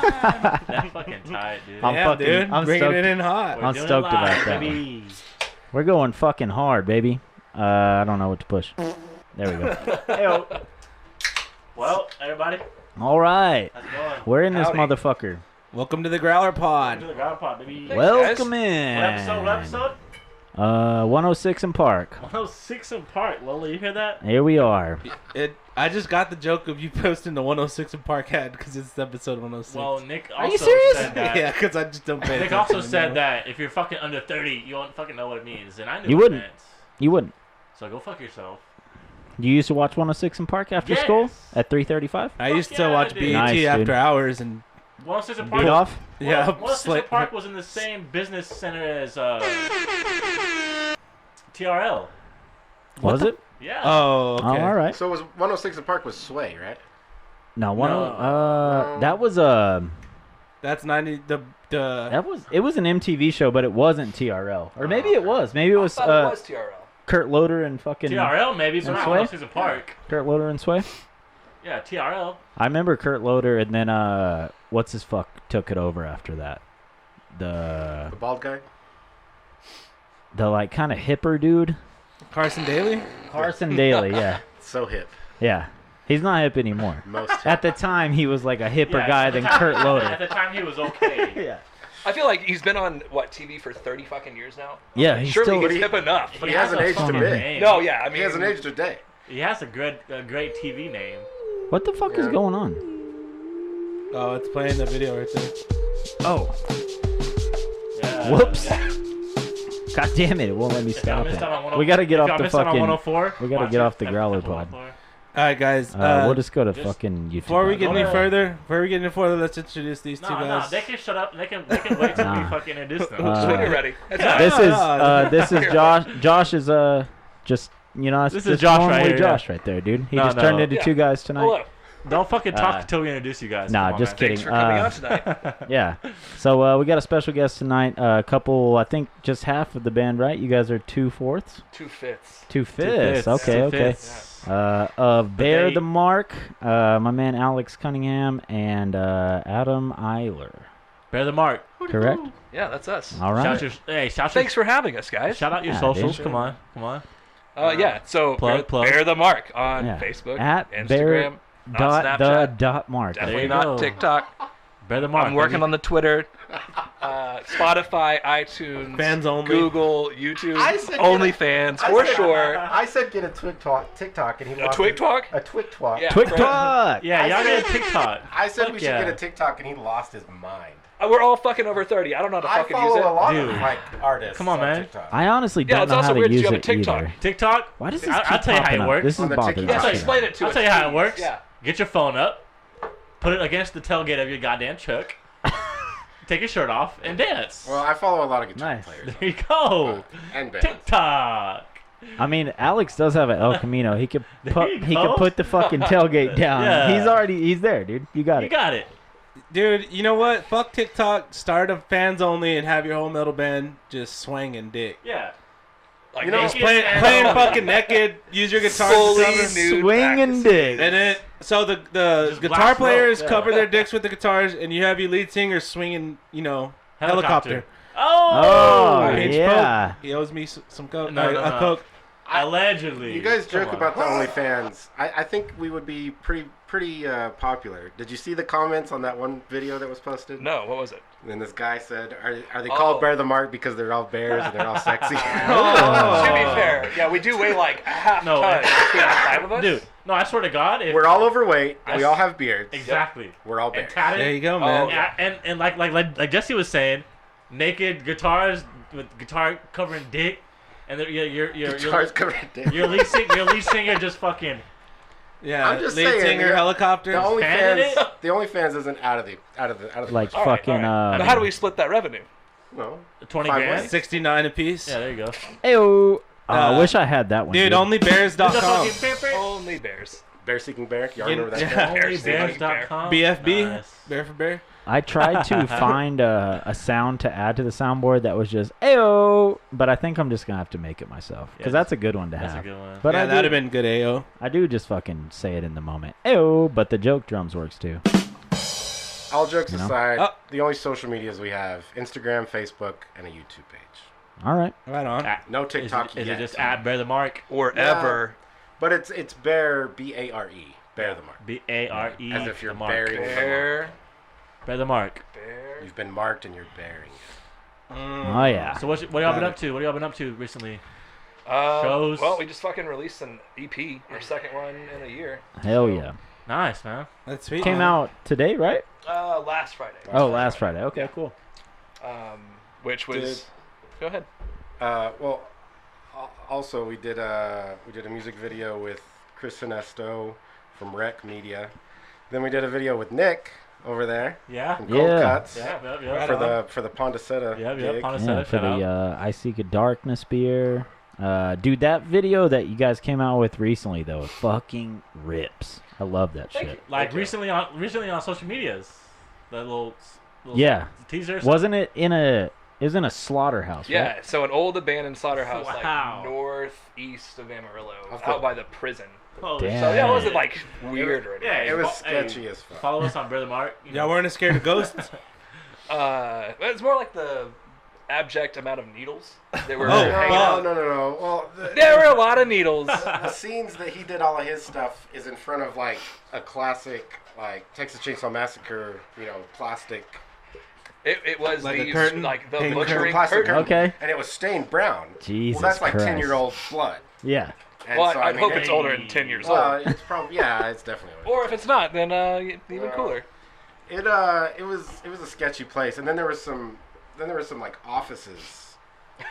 That's fucking tight, dude. I'm bringing stoked. it in hot. I'm stoked about that one. We're going fucking hard, baby. I don't know what to push. There we go. Hey-o. Well, everybody, All right. how's it going? We're in this Howdy. motherfucker. Welcome to the Growler Welcome to Pod. the Growler Pod, baby. Welcome in. What episode? 106 in Park. 106 in Park. Lola, you hear that? Here we are. I just got the joke of you posting the 106 in Park ad because it's episode 106. Well, Nick Are you also serious? said that. yeah, because I just don't pay Nick attention also said anymore. that if you're fucking under 30, you won't fucking know what it means. And I knew You what wouldn't. it meant. You wouldn't. So go fuck yourself. You used to watch 106 in Park after Yes. school at 3:35? I used to Fuck yeah, watch dude. BET Nice, after dude. hours and 106 in Beat Park. off? yeah, 106 in Park was in the same business center as TRL. Was it? Yeah. Oh, okay. Oh, all right. So it was 106 in Park was Sway, right? No, No. that was That's 90. it was an MTV show, but it wasn't TRL. Or maybe it was. Maybe it was, I thought it was TRL. Kurt Loder and fucking TRL maybe, but And not Sway? 106 in Park. Kurt Loder and Sway. Yeah, TRL. I remember Kurt Loder, and then what's his fuck took it over after that. The bald guy? The like kind of hipper dude, Carson Daly? Carson Daly. Yeah, So hip. yeah. He's not hip anymore. Most hip. At the time, he was like a hipper Yeah, guy at the than time- Kurt At Loder. the time, he was okay. Yeah. I feel like he's been on, TV for 30 fucking years now? Yeah, he's Surely still. he's hip enough. But He hasn't has a aged a fucking bit. name. No, yeah, I mean... Mm. He hasn't aged a day. He has a great TV name. What the fuck is Yeah. going on? Oh, it's playing the video right there. Oh, Yeah. whoops! God damn it! It won't let me If y'all stop missed it. out on 10 We gotta get if off y'all the missed out on fucking. 104, we gotta watch get it. off the Growler Episode pod. 104. All right, guys. We'll just go to just- fucking YouTube. Before we get any Go ahead. further, let's introduce these two No, guys. they can shut up. They can wait till we Nah. fucking introduce them. Uh, When you're ready. That's Yeah. fine. This is Josh. Josh is just that's This is just Josh right normally here, Josh right there, dude. He No, just no. turned into Yeah. two guys tonight. Hello. Don't fucking talk Uh, until we introduce you guys. nah, Come on, just man. kidding. Thanks for coming on tonight. Yeah. So we got a special guest tonight. A couple, I think, just half of the band, right? You guys are 2/4, 2/5. 2/5. Okay, Two okay. fifths. Of Bear they- the Mark, my man Alex Cunningham, and Adam Eiler. Bear the mark. Correct. Yeah, that's us. All right. Thanks for having us, guys. Shout out your Yeah, socials. dude. Come on. Yeah, so Plug. bear the mark on Yeah. Facebook, At Instagram, Bear not dot the Snapchat. dot Mark. There definitely you not go. TikTok. Bear the mark. I'm working baby. on the Twitter, Spotify, iTunes, Fans only. Google, YouTube, I said OnlyFans, for sure. I said get a TikTok, and he A lost Twig it. Talk? A TikTok. Yeah. Twig Right. Talk. Yeah, I y'all said- got a TikTok. I said Fuck we should yeah. get a TikTok, and he lost his mind. We're all fucking over 30. I don't know how to I fucking use follow it. a lot Dude. of like artists. Come on, man. TikTok. I honestly Yeah, don't it's know also how to weird that use you have a it TikTok. either. TikTok. Why does this I'll keep tell you how popping it up? works. This is On the bothering TikTok. me. Yeah, so explain it to I'll us. tell you how it please. works. Yeah. Get your phone up, put it against the tailgate of your goddamn truck, take your shirt off, and dance. Well, I follow a lot of guitar Nice. players There you go. and bands. TikTok. I mean, Alex does have an El Camino. He could There you he go. could put the fucking tailgate down. Yeah. He's there, dude. You got You it. got it. Dude, you know what? Fuck TikTok. Start a fans only and have your whole metal band just swinging dick. Yeah. Like, You know, naked Playing and- fucking naked. Use your guitar Fully to cover. nude Swinging practices. dick. And then, so the Just guitar blast players smoke, yeah. cover their dicks with the guitars, and you have your lead singer swinging, helicopter. Oh, Pinch yeah. Coke. He owes me some coke. No, no, a no. coke. Allegedly. You guys Come joke on. about the OnlyFans. I think we would be pretty popular. Did you see the comments on that one video that was posted? No, what was it? And this guy said, "Are they Oh. called Bear the Mark because they're all bears and they're all sexy?" Oh. To be fair, yeah, we do weigh like a half No. ton between the five of us. Dude, no, I swear to God. If, We're all overweight. I We s- all have beards. Exactly. We're all And bears. tatted. There you go, man. Oh, yeah. And like Jesse was saying, naked guitars with guitar covering dick, and your Guitars covered in dick. your lead singer just fucking Yeah, I'm just lead saying, singer, the- helicopter. The Fanning OnlyFans, it? the OnlyFans isn't out of the Like All right, fucking. all right. Now, how do we split that revenue? no. 20 5 grand. ways. 69 apiece. Yeah, there you go. Ayo. I wish I had that one. Dude, dude. onlybears.com. Only bears. Bear seeking bear. Y'all Yeah. remember that? Yeah. Bear? Onlybears.com. BFB. Nice. Bear for bear. I tried to find a sound to add to the soundboard that was just ayo, but I think I'm just gonna have to make it myself because Yeah. that's a good one to That's a have. good one. But Yeah, I that'd do, have been good AO. I do just fucking say it in the moment. Ayo, but the joke drums works too. All jokes You know? aside, the only social medias we have: Instagram, Facebook, and a YouTube page. All right. Right on. No TikTok Is yet. it just at Bear the Mark? Or Yeah. ever. But it's Bear, BARE, Bear the Mark. BARE. As if you're the mark. bearing the mark. Bear the Mark. Bear. You've been marked and you're bearing it. Oh yeah. So what y'all been up to? What y'all been up to recently? Uh, Shows? Well, we just fucking released an EP, our second one in a year. Hell yeah. Nice, man. That's sweet. Came out today, right? Last Friday. Last Friday. Okay, cool. Which was. Go ahead. Well, also we did a music video with Chris Sinesto from Rec Media. Then we did a video with Nick over there Yeah. from Cold Yeah. Cuts Yeah. for the Pondicetta Yeah, gig. Pondicetta, Yeah, for shout the out. I Seek a Darkness beer. Dude, that video that you guys came out with recently though, fucking rips. I love that Thank shit. Like Okay. recently on social medias, that little Yeah. teaser. Wasn't it in a? It was in a slaughterhouse, Yeah, right? so an old abandoned slaughterhouse, Wow. like northeast of Amarillo, Of out the- by the prison. Holy Damn. So yeah, it shit. wasn't like weird or anything. Yeah, It was hey, sketchy as fuck. Follow us on Bear the Mark. Y'all weren't scared of ghosts? It's more like the abject amount of needles that were Oh, hanging fuck. out. No. Well, There were a lot of needles. the scenes that he did all of his stuff is in front of like a classic like Texas Chainsaw Massacre, plastic, It was Like a these, curtain? like the Hanging butchering plastic curtain. Okay. and it was stained brown. Jesus well, that's like Christ. 10-year-old blood. Yeah. And Well, so, I mean, hope it- it's older than 10 years Well, old. it's probably it's definitely older. Or if it's not, then even cooler. It was a sketchy place, and then there was some like offices.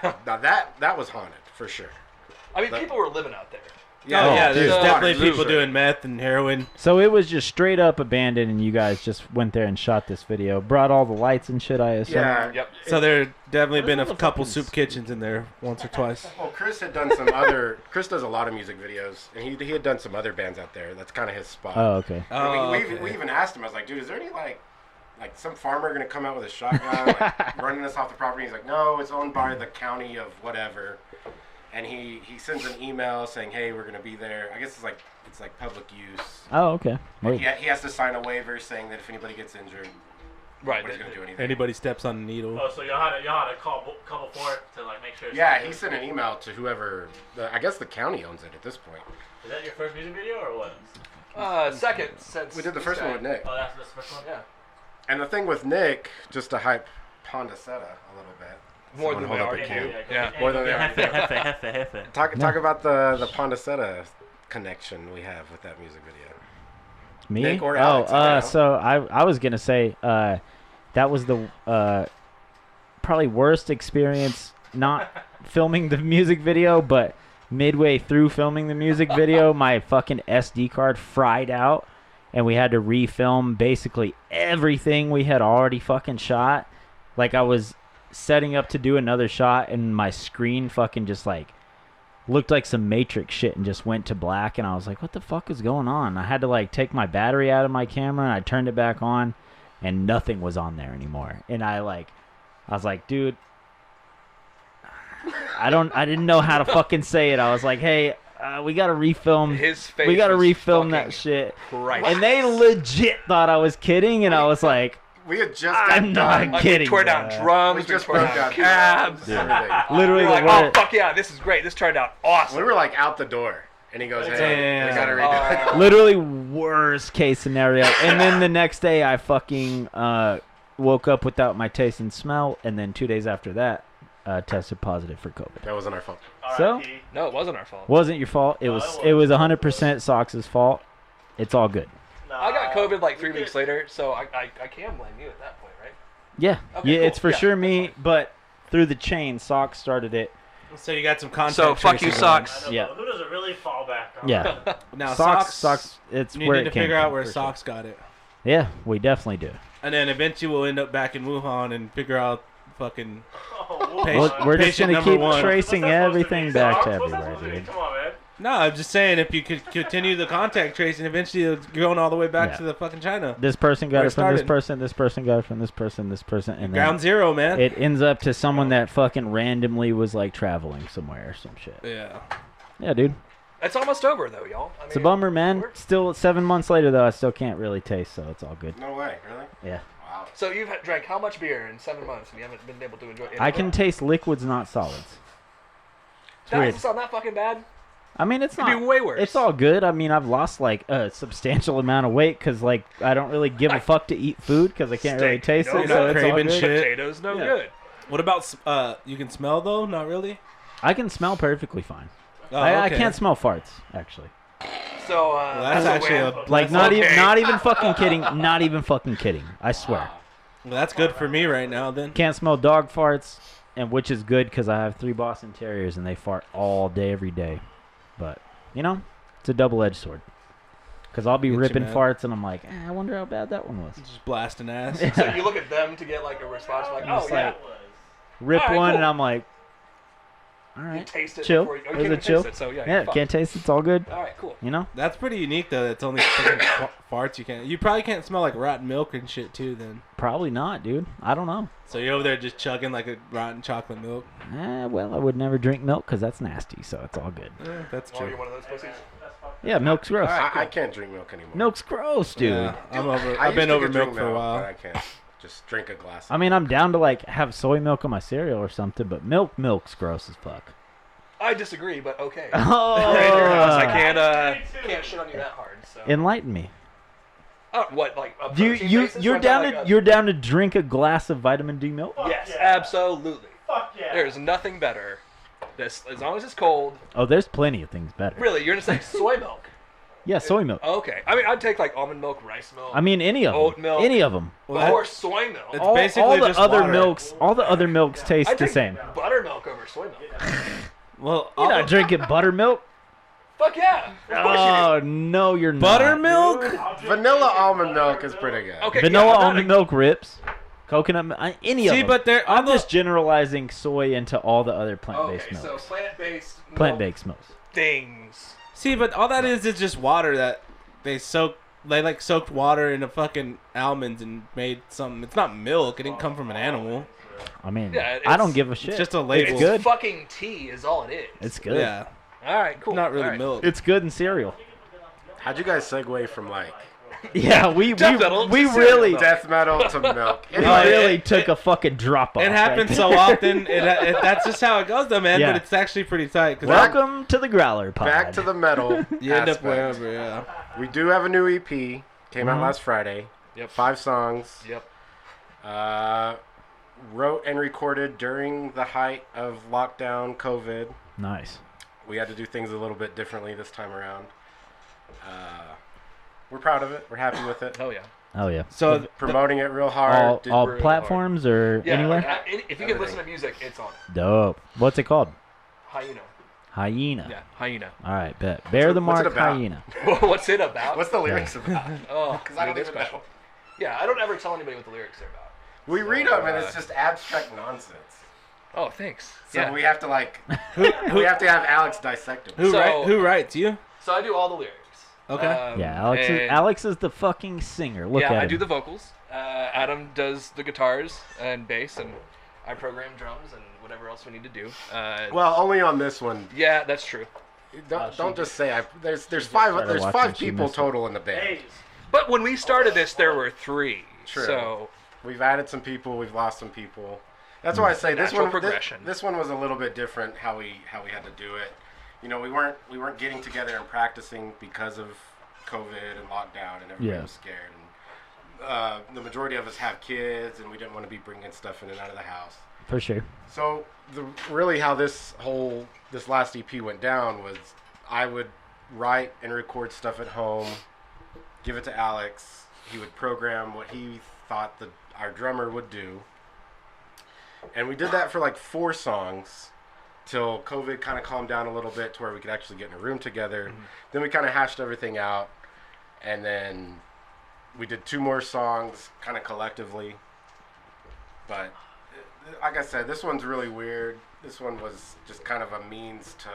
Now that was haunted for sure. I mean, people were living out there. Oh, yeah, there's dude. definitely Dude. people doing meth and heroin. So it was just straight up abandoned, and you guys just went there and shot this video. Brought all the lights and shit, I assume. Yeah. Yep. So there definitely What been is a all the couple fucking soup kitchens in there once or twice. Well, Chris had done some other. Chris does a lot of music videos, and he had done some other bands out there. That's kind of his spot. Oh, okay. And we okay. even asked him. I was like, dude, is there any like some farmer gonna come out with a shotgun, like, running us off the property? He's like, no, it's owned by the county of whatever. And he sends an email saying, hey, we're gonna be there. I guess it's like public use. Oh, okay. Wait. He has to sign a waiver saying that if anybody gets injured, Right. nobody's gonna do anything. Anybody steps on a needle. Oh, so y'all had to call for it to like make sure. it's Yeah, not- he sent an email to whoever. I guess the county owns it at this point. Is that your first music video or what? Second, since We did the this first guy- one with Nick. Oh, that's the first one. Yeah. And the thing with Nick, just to hype Pondicetta a little bit. More Someone than we hold up a already can. do. Yeah. More than we Hefe. Talk about the Pondicetta connection we have with that music video. Me? Nick or Alex, I don't know. So I was gonna say that was the probably worst experience not filming the music video, but midway through filming the music video, my fucking SD card fried out, and we had to refilm basically everything we had already fucking shot. Like I was setting up to do another shot, and my screen fucking just like looked like some Matrix shit and just went to black, and I was like, what the fuck is going on? I had to like take my battery out of my camera, and I turned it back on, and nothing was on there anymore. And I was like, dude, I didn't know how to fucking say it. I was like, hey, we gotta refilm. His face. We gotta was refilm that fucking shit. priceless. And they legit thought I was kidding, and I was like, We had just I'm not Like, kidding. we tore down bruh. We drums, we just tore broke down down cabs. everything. Literally, We were like, the oh word- fuck yeah, this is great. This turned out awesome. We were like out the door, and he goes, "Hey, Damn. we gotta redo it." Literally worst case scenario. And then the next day I fucking woke up without my taste and smell, and then 2 days after that tested positive for COVID. That wasn't our fault. So No, it wasn't our fault. wasn't your fault. It was 100% Sox's fault. It's all good. I got COVID like 3 weeks later, so I can blame you at that point, right? Yeah, Okay, yeah, cool. it's for Yeah, sure that's me. fine. But through the chain, Sox started it. So you got some content. So, fuck you, tracing going. Socks. I know, Yeah. but who does it really fall back on? Yeah, Now Socks. It's You where need it to came figure out from, where for sure. Socks got it, Yeah, we definitely do. and then eventually we'll end up back in Wuhan and figure out fucking. Oh, Patient- We're just patient gonna number keep one. tracing What's that supposed to everything be? back to What's that everywhere, supposed to be? dude. Come on, man. No, I'm just saying if you could continue the contact tracing, eventually it's going all the way back Yeah. to the fucking China. This person got Where it it from this started. person. This person got it from this person, and then Ground zero, man. it ends up to someone that fucking randomly was like traveling somewhere or some shit. Yeah. Yeah, dude. It's almost over though, y'all. I It's a mean, bummer, man. we're- Still 7 months later, though, I still can't really taste, so it's all good. No way, really? Yeah. Wow. So you've drank how much beer in 7 months and you haven't been able to enjoy it? I can taste liquids, not solids. That weird. doesn't sound that fucking bad. I mean, it's It'd not. be way worse. It's all good. I mean, I've lost like a substantial amount of weight because like I don't really give a fuck to eat food because I can't really Steak, taste no it. good. So it's all Craving good. shit. Potatoes, no Yeah. good. What about you can smell though? Not really. I can smell perfectly fine. Oh, I okay. can't smell farts actually. So Well, that's so actually when- a Like not Okay. even not even fucking kidding. Not even fucking kidding. I swear. Well, that's good for me right now then. Can't smell dog farts, and which is good because I have 3 Boston Terriers and they fart all day every day. But you know, it's a double-edged sword. Because I'll be Get you ripping mad. farts and I'm like, I wonder how bad that one was. Just blasting ass. So you look at them to get like a response, like, oh Just yeah, like, Rip All right, one cool. and I'm like, all you right, taste it. chill. Before you, oh, you Is can't it even chill? taste it, so yeah, Yeah, you're fucked. can't taste. It's all good. All right, cool. You know. That's pretty unique though. It's only fucking farts you can't. You probably can't smell like rotten milk and shit too then. Probably not, dude. I don't know. So you're over there just chugging like a rotten chocolate milk. Well, I would never drink milk because that's nasty, so it's all good. That's Oh, true. you're one of those pussies. Yeah, milk's gross. I can't drink milk anymore. Milk's gross, dude. Yeah, I'm over. I I've been used to over could drink milk for a But while. I can't just drink a glass. I mean, I'm down to like have soy milk on my cereal or something, but milk's gross as fuck. I disagree, but okay. Oh, We're in your house. I can't shit on you that hard. So. enlighten me. What like a You protein you basis, or you're is that down like to a- you're down to drink a glass of vitamin D milk? Yes, absolutely. Fuck yeah. There's nothing better. This, as long as it's cold. Oh, there's plenty of things better. Really, you're gonna say soy milk? Yeah, soy milk. Okay. I mean, I'd take like almond milk, rice milk. I mean, any of Oat them. milk. Any of them. Well, or soy milk. It's All basically the just other water. milks, all the other milks taste I'd the take same. buttermilk over soy milk. Well, You're not drinking buttermilk. Fuck yeah. Of course Oh no, you're not. buttermilk. Vanilla almond milk is pretty good. you do. Okay. Vanilla yeah, I'm not almond milk rips. Coconut, any of See, them. but they're I'm just generalizing soy into all the other plant-based Okay, so milks. plant-based milk Plant-based milks. things. See, but all that is just water that they soak. They like soaked water into fucking almonds and made something. It's not milk. It didn't come from an animal. I mean, Yeah, I don't it's- give a shit. It's just a label. It's good. Fucking tea is all it is. It's good. Yeah, All right, cool. not really All right. milk. It's good in cereal. How'd you guys segue from like Yeah, we Death metal we to really cereal. death metal to milk? we Oh, really it- took a fucking drop off. It happens so often. That's just how it goes, though, man. Yeah. But it's actually pretty tight. Cause Welcome to the Growler Pod. Back to the metal. you end up aspect. wherever. Yeah. We do have a new EP. Came out last Friday. Yep. 5 songs. Yep. Wrote and recorded during the height of lockdown, COVID. Nice. We had to do things a little bit differently this time around. We're proud of it. We're happy with it. Oh yeah. Oh yeah. So Promoting it real hard. Did All really platforms or Yeah. anywhere? Like, if you can listen to music, it's on. Dope. What's it called? Hyena. Hyena. Yeah, hyena. All right, bet. Bear the what's it mark, about? hyena. What's it about? What's the lyrics about? Oh, Because I don't good even question. know. Yeah, I don't ever tell anybody what the lyrics are about. We read them and it's just abstract nonsense. Oh, thanks. So yeah. we have to like, we have to have Alex dissect them. who writes you? So I do all the lyrics. Okay. Yeah, and- Alex is the fucking singer. Look yeah, at him. I do the vocals. Adam does the guitars and bass, and I program drums and whatever else we need to do. Well, only on this one. Yeah, that's true. Don't just say there's started five watching, five she people missed it. total in the band. But when we started this, there were 3. True. So We've added some people, we've lost some people. That's why I say this Natural one progression. This one was a little bit different how we had to do it. You know, we weren't getting together and practicing because of COVID and lockdown and everybody Yeah. was scared. And the majority of us have kids and we didn't want to be bringing stuff in and out of the house. For sure. So really how this last EP went down was I would write and record stuff at home, give it to Alex. He would program what he thought our drummer would do. And we did that for like 4 songs till COVID kind of calmed down a little bit to where we could actually get in a room together. Mm-hmm. Then we kind of hashed everything out. And then we did 2 more songs kind of collectively. But like I said, this one's really weird. This one was just kind of a means to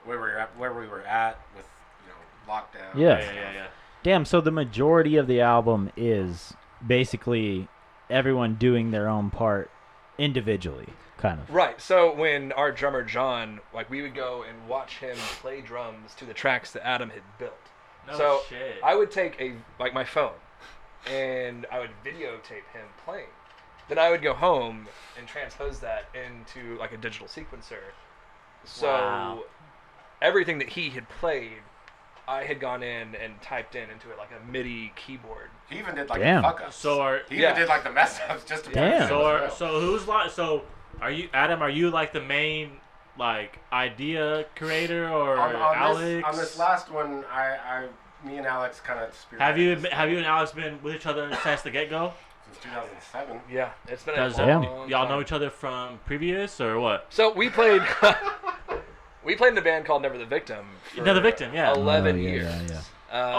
where we were at with, you know, lockdown. Yeah. Damn, so the majority of the album is basically everyone doing their own part individually. kind of. Right. So when our drummer John, like, we would go and watch him play drums to the tracks that Adam had built. No So shit. I would take my phone, and I would videotape him playing. Then I would go home and transpose that into like a digital sequencer. So Wow. everything that he had played, I had gone in and typed into it like a MIDI keyboard. He even did like Damn. the fuck ups. So are He even Yeah. did like the mess ups just to Damn. so who's like are you Adam? Are you like the main like idea creator or Alex? On this last one, me and Alex kind of have you and Alex been with each other since the get go? since 2007. Yeah, it's been Does a Damn. long y'all know time. each other from previous or what? So we played. We played in a band called Never the Victim. For Never the Victim, yeah. 11 Oh, yeah, years. yeah,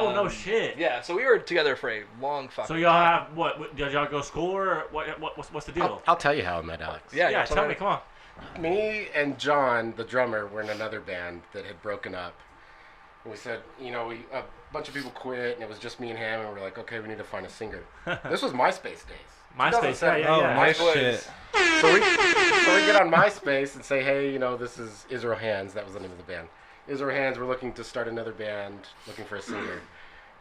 Oh no shit. Yeah, so we were together for a long fucking So y'all time. have what? Did y'all go school or what's the deal? I'll tell you how I met Alex. Yeah, yeah, tell me. Come on. Me and John, the drummer, were in another band that had broken up. And we said, a bunch of people quit, and it was just me and him, and we're like, okay, we need to find a singer. This was MySpace days. MySpace, 2007. yeah, Oh, yeah. nice was- shit. So we get on MySpace and say, hey, this is Israel Hands. That was the name of the band. Israel Hands, we're looking to start another band, looking for a singer.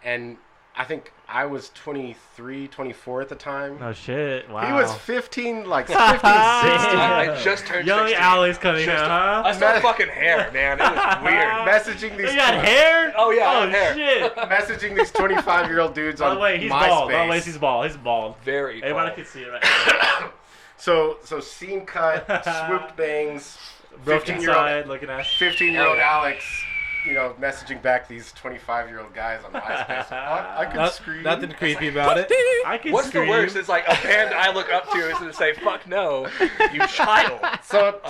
And I think I was 23, 24 at the time. No shit. Wow. He was 15, 16. I just turned Young 16. Alex coming in, I huh? still have fucking hair, man. It was weird. Messaging these You got hair? Oh, yeah, I Oh have hair. shit. messaging these 25-year-old dudes By on the way, he's MySpace. bald. By the way, he's bald. He's bald. Very Everybody bald. can see it right now. So scene cut, swooped bangs, Broken 15-year-old side, looking at. 15-year-old Alex, messaging back these 25-year-old guys on MySpace. I could scream. Nothing creepy about it. I can What's scream. the worst? It's like a band I look up to is to say, fuck no, you child. So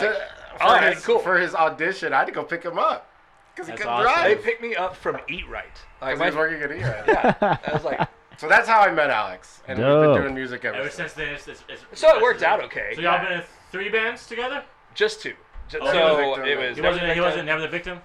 all right, cool. for his audition, I had to go pick him up because he That's couldn't awesome. They drive. picked me up from Eat Right. Like, Because he was working at ERA. yeah. I was like, So that's how I met Alex, and we've Dope. been doing music ever Ever since. since then, it's so it worked out okay. So y'all been in 3 bands together? Just two. So Never the Victim. it was. He Never wasn't. the He wasn't Victim. Never the Victim.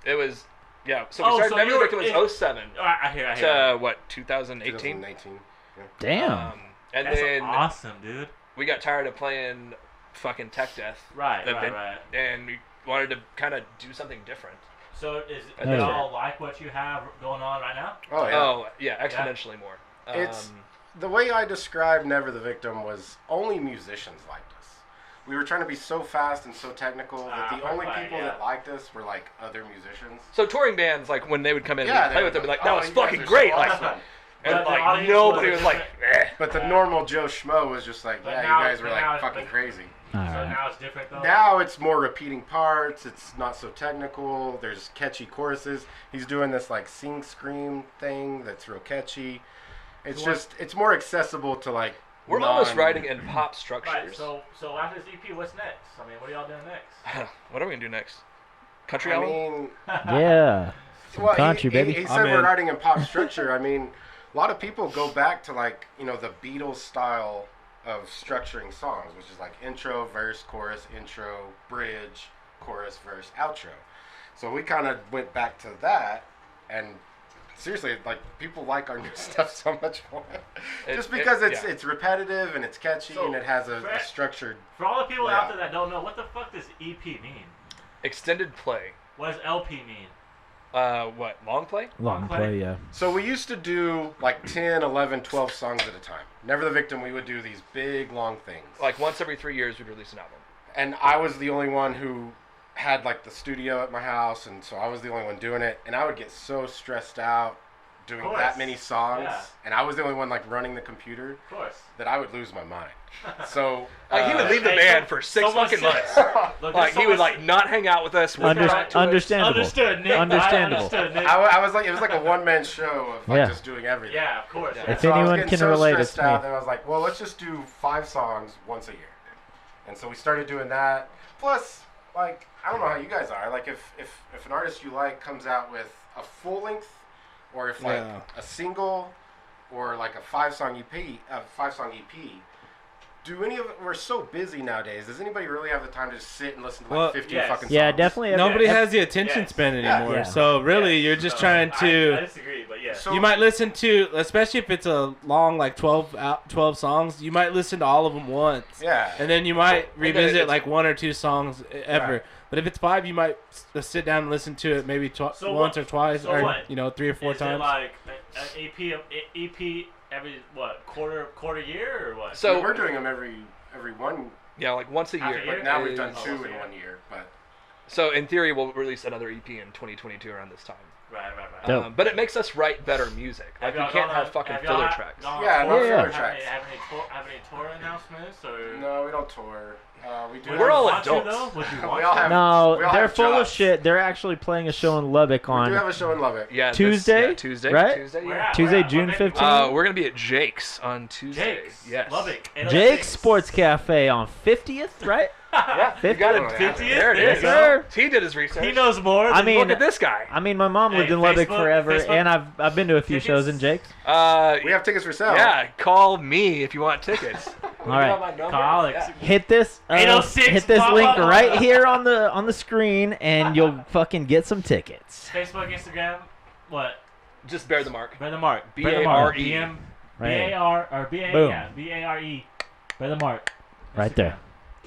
It was. Yeah. So we Oh, started. so Never you the were Victim was in- 07 Oh, I hear. I hear. to what 2018. 2019. Yeah. Damn. And That's then awesome, dude. we got tired of playing fucking Tech Death. Right, the right, bit- right. And we wanted to kind of do something different. So Yeah. do y'all like what you have going on right now? Oh yeah. Oh yeah, exponentially more. It's the way I described Never the Victim was only musicians liked us. We were trying to be so fast and so technical that the only right, people yeah. that liked us were like other musicians. so touring bands, like when they would come in Yeah, and play they with them, would be like, go, that "Oh, was you guys fucking are so great. awesome." Like, and But the like audience nobody was was like, eh. But the normal Joe Schmo was just like, But yeah, now- you guys were but now like it's fucking like- crazy. All So right. now it's different though. Now it's more repeating parts. It's not so technical. There's catchy choruses. He's doing this like sing scream thing that's real catchy. It's So what- just it's more accessible to like. We're almost non- writing in pop Right. structures. So after this EP, what's next? I mean, what are y'all doing next? What are we gonna do next? Country I album? mean, Yeah. Some well, country, he baby. said I'm we're in. writing in pop structure. I mean, a lot of people go back to like the Beatles style of structuring songs, which is like intro, verse, chorus, intro, bridge, chorus, verse, outro. So we kind of went back to that, and seriously, like people like our new stuff so much more, just because it's repetitive and it's catchy So, and it has a Fred- structured. For all the people Yeah. out there that don't know, what the fuck does EP mean? Extended play. What does LP mean? What? Long play? Long play, yeah. So we used to do like 10, 11, 12 songs at a time. Never the Victim, we would do these big, long things. Like once every 3 years, we'd release an album. And I was the only one who had like the studio at my house, and so I was the only one doing it. And I would get so stressed out doing Of course. that many songs, Yeah. and I was the only one like running the computer, Of course. that I would lose my mind. So Like he would leave the Hey, band so- for 6 someone fucking said- months. Look, Like he would like not hang out with us. We'd write to us. Understandable. Understood, Nick. Understandable. Understood, Nick. I was like, it was like a one-man show of like Yeah. just doing everything. Yeah, of course. And Yeah. If so I was anyone getting can so relate, stressed it's me. out, then I was like, well, let's just do 5 songs once a year. And so we started doing that. Plus, like, I don't know how you guys are. Like, if an artist you like comes out with a full length, or if like Yeah. a single, or like a 5-song EP, do any of it? We're so busy nowadays. Does anybody really have the time to just sit and listen to like Well, 15 yes. fucking songs? Yeah, definitely. Nobody has the attention Yes. span Yeah. anymore. Yeah. So really, Yes. you're just So, trying to. I disagree, but yes. Yeah. So- You might listen to, especially if it's a long, like 12 songs, you might listen to all of them once. Yeah. And then you might revisit it's- like 1 or 2 songs ever. Right. But if it's 5, you might sit down and listen to it maybe So once what- or twice, so or what? 3 or 4 Is times. it like an EP every quarter year or what? So we're doing them every one, yeah, like once a Half a year. year? but now we've done is- 2 Oh, in yeah. 1 year. But So in theory, we'll release another EP in 2022 around this time. Right. Dope. But it makes us write better music. Like we can't have fucking filler tracks. Yeah, no filler tracks. Have any tour announcements or? no, we don't tour. We do. We're all want to, adults. though? Would you We want all to? have- No, we all they're have full of jobs. shit. They're actually playing a show in Lubbock We on do have a show in Lubbock. Yeah, Tuesday, Tuesday, right? Tuesday, Where yeah. at? Tuesday, Where at? June What venue? 15th. We're gonna be at Jake's on Tuesday. Jake's. Yes. Lubbock. Jake's Sports Cafe on 50th, right? Yeah, you got it. 50th? There it There is. you go. He did his research. He knows more. I than- mean- Look at this guy. I mean, my mom lived Hey, in Lubbock Facebook- forever, Facebook and I've been to a few tickets? shows in Jake's. We have tickets for sale. Yeah, call me if you want tickets. All right. Call Alex. Hit this 806 hit this pop link up. right here on the screen, and you'll fucking get some tickets. Facebook, Instagram, what? Just bear the mark. Bear the Mark. B A R E. Right. B-A-R-E. Bear the Mark. Right there.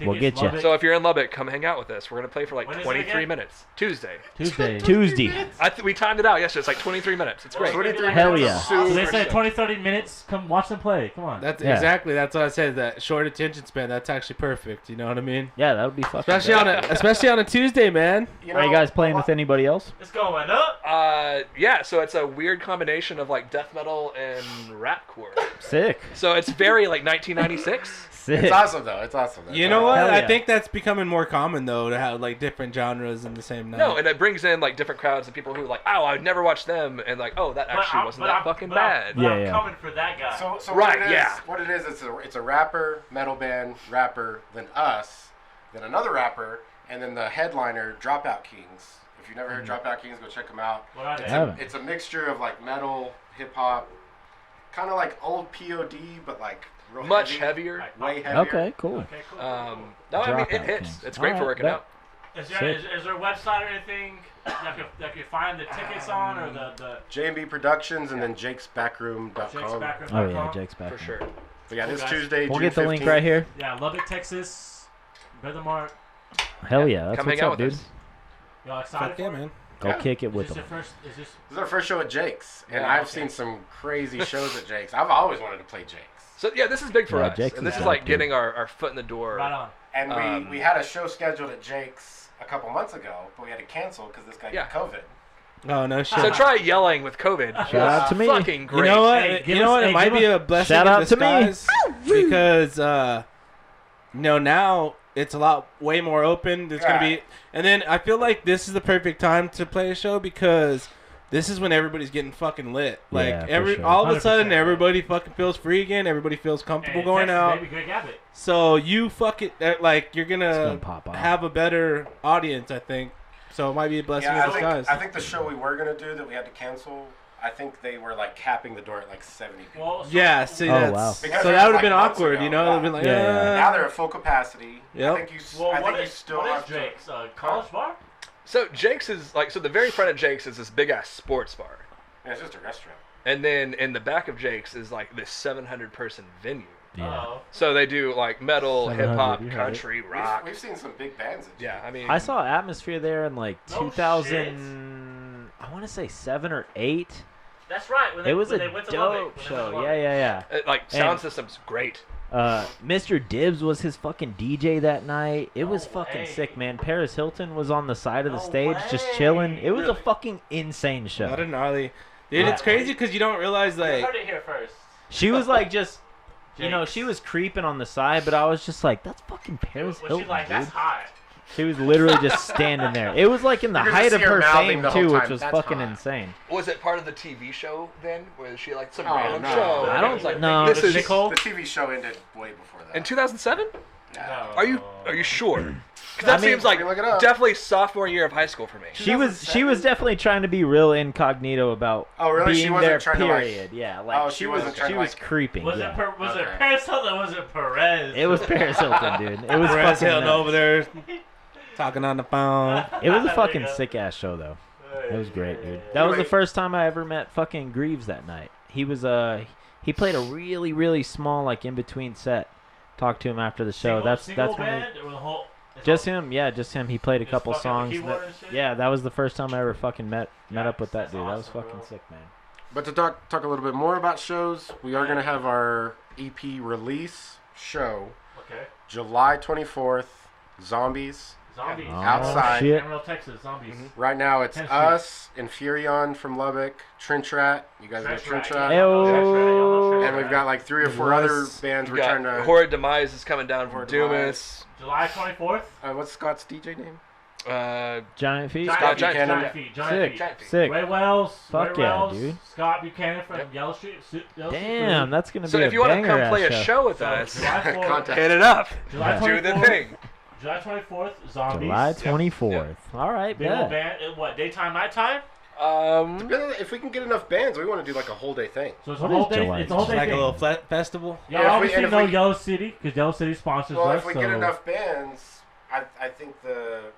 We'll Tickets, get ya. Lubbock. So if you're in Lubbock, come hang out with us. We're gonna play for like When is it 23 again? minutes. Tuesday. Tuesday. We timed it out yesterday. It's like 23 minutes. It's great. 23 Hell minutes yeah. of So they super said shit. 20-30 minutes. Come watch them play. Come on. That's Yeah. exactly. That's what I said. That short attention span. That's actually perfect. You know what I mean? Yeah, that would be fucking. Especially on a Tuesday, man. Are you guys playing with anybody else? It's going up. Yeah. So it's a weird combination of like death metal and rapcore. Sick. So it's very like 1996. Sick. It's awesome though. It's awesome. You know what? Hell I yeah. think that's becoming more common though to have like different genres in the same night. No, and it brings in like different crowds and people who like, oh, I'd never watch them, and like, oh, that actually wasn't that fucking bad. Yeah, I'm yeah. coming for that guy. So Right, what it is, yeah. what it is, it's a rapper, metal band, rapper, then us, then another rapper, and then the headliner, Dropout Kings. If you've never heard Dropout Kings, go check them out. What are they? Haven't. It's a mixture of like metal, hip hop, kind of like old POD, but like real Much heavy, heavier. Like, way heavier. Okay, cool. Okay, cool. No, I mean it Dropout hits. Kings. It's great for Alright, working bet. out. Is Sick. there a website or anything that you find the tickets on or the J&B Productions and then jakesbackroom.com. JakesBackroom.com? Oh yeah, Jake's back. For sure. But yeah, this Cool, guys. Tuesday, We'll June get the link 15th. right here. Yeah, Lubbock, Texas. Bear the Mark. Hell yeah, that's Come what's hang out up, with dude. us. Y'all excited Fuck yeah, for it? man. Go Yeah. kick it Is with this them. your first? Is this? This is our first show at Jake's, and Yeah, I've okay. seen some crazy shows at Jake's. I've always wanted to play Jake's. So yeah, this is big for Yeah, us, Jake's and this is is dope, like dude. getting our foot in the door. Right on. And we had a show scheduled at Jake's a couple months ago, but we had to cancel because this guy Yeah. got COVID. Oh no shit. So try yelling with COVID. Shout out to me. Fucking You great. know what? Hey, give you know us- what? It hey, might give be us- a blessing Shout in out to me. disguise because now it's a lot way more open. There's gonna be, and then I feel like this is the perfect time to play a show because this is when everybody's getting fucking lit. Like Yeah, for sure. all of a sudden 100%. everybody fucking feels free again. Everybody feels comfortable Hey, going Texas, out. Baby Greg Abbott. So you fucking like you're It's gonna gonna pop off. have a better audience, I think. So it might be a blessing Yeah, in disguise. I think the show we were gonna do that we had to cancel. I think they were like capping the door at like 70 people. Well, so- Yeah, see, Oh, that's, wow. Because so it that was, would have been like, months awkward, ago. you know? Yeah. They'd been like, Yeah. Now they're at full capacity. Yep. I think you. Well, I what think you is still what have is to. Jake's? College bar? So Jake's is like, so the very front of Jake's is this big ass sports bar, Yeah, it's just a restaurant. and then in the back of Jake's is like this 700 person venue. Yeah. Oh. So they do like metal, 700, hip hop, you heard country, rock. We've seen some big bands. At Yeah, I mean, I saw Atmosphere there in like No 2000. I want to say 7 or 8. That's right. When they, It was when a they went to dope Lubbock, when they went to show. Lubbock. Yeah. like sound And- system's great. Mr. Dibbs was his fucking DJ that night. It was No fucking way. sick, man. Paris Hilton was on the side of the No stage just way. chilling. It was a Really? fucking insane Not show. a gnarly. Dude, Yeah. it's crazy because you don't realize You like heard it here first. She was like just, you know, Jake's. she was creeping on the side, but I was just like, that's fucking Paris Was Hilton, she like, dude. that's hot? She was literally just standing there. It was like in the You could height just of see her her mouthing fame the whole too, which time. was That's fucking hot. insane. Was it part of the TV show then? Was she like some Oh, random no. show? I And don't it was like, know. This is Nicole? The TV show ended way before that. in 2007. No. Are you sure? Because that I mean- seems like We can look it up. definitely sophomore year of high school for me. She was definitely trying to be real incognito about Oh, really? She being wasn't there. trying to, like- Period. Yeah, like Oh, she wasn't trying she to, was like- creeping. Was yeah. it was it Okay. Paris Hilton or was it Perez? It was Paris Hilton, dude. It was Perez fucking Hilton nuts. over there talking on the phone. It was a There fucking you go. sick ass show though. That was great, dude. That was the first time I ever met fucking Greaves that night. He was he played a really, really small, like, in-between set. Talked to him after the show. That's when band, or the whole, just him. Yeah, just him. He played a couple songs. Yeah, that was the first time I ever fucking met up with that dude. Awesome, that was fucking bro. sick, man. But to talk a little bit more about shows, we are going to have our EP release show Okay. July 24th, Zombies. Zombies. Oh, Outside. shit. Amarillo, Texas. Zombies. Right now it's 10th us, Infurion from Lubbock, Trench Rat. You guys know Trench Trench Rat, Rat? yeah. Ayo. And we've got like 3 or 4 other bands we're trying to... Horrid Demise is coming down from Horrid Dumas. July 24th. what's Scott's DJ name? Giant feet. Scott Giant Giant Feet. Sick. Giant Feet. Sick. Ray Wells. Fuck Ray yeah, Wells, dude. Scott Buchanan from Yellow Street. Damn, that's gonna So be if a you want to banger come play a ass show with So, us, July 4th. Contact. hit it up. July Do the 24th. thing. July 24th. Zombies. July 24th. All right, Big old bet. band. What, daytime, nighttime? If we can get enough bands, we want to do like a whole day thing. So it's a What whole is day. July? It's a whole day Like a thing. little festival. Y'all Yeah, if we- obviously and if know we- Yellow City because Yellow City sponsors Well, us. if we so get enough bands, I think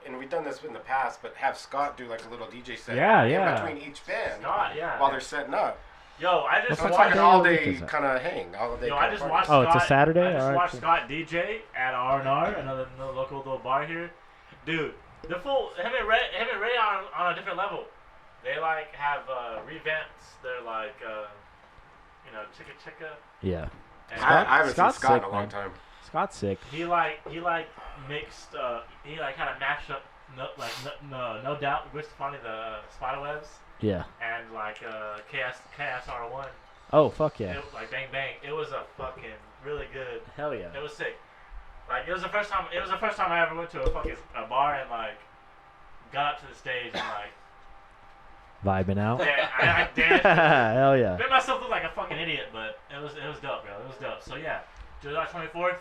and we've done this in the past, but have Scott do like a little DJ set in between each band Scott, yeah. while they're setting up. Yo, I just So it's what like watched. an day all of the week day is that? kind of hang. All day Yo, I kinda just party. watched. Oh, Scott, it's a Saturday? I just Alright, watched cool. Scott DJ at R&R, another local little bar here. Dude, the full him and Ray on a different level. They like have revamped their like chicka chicka. Yeah. And I haven't Scott's seen Scott in sick, a long man. time. Scott's sick. he mixed he like kind of mashed up no doubt Gwen Stefani the Spiderwebs Yeah. and like KSR1. Oh fuck yeah. Like bang bang. It was a fucking really good. Hell yeah. It was sick. Like it was the first time I ever went to a bar and like got up to the stage and like Vibing out. I danced. Hell yeah. Made myself look like a fucking idiot, but it was dope, bro. It was dope. So yeah, July 24th.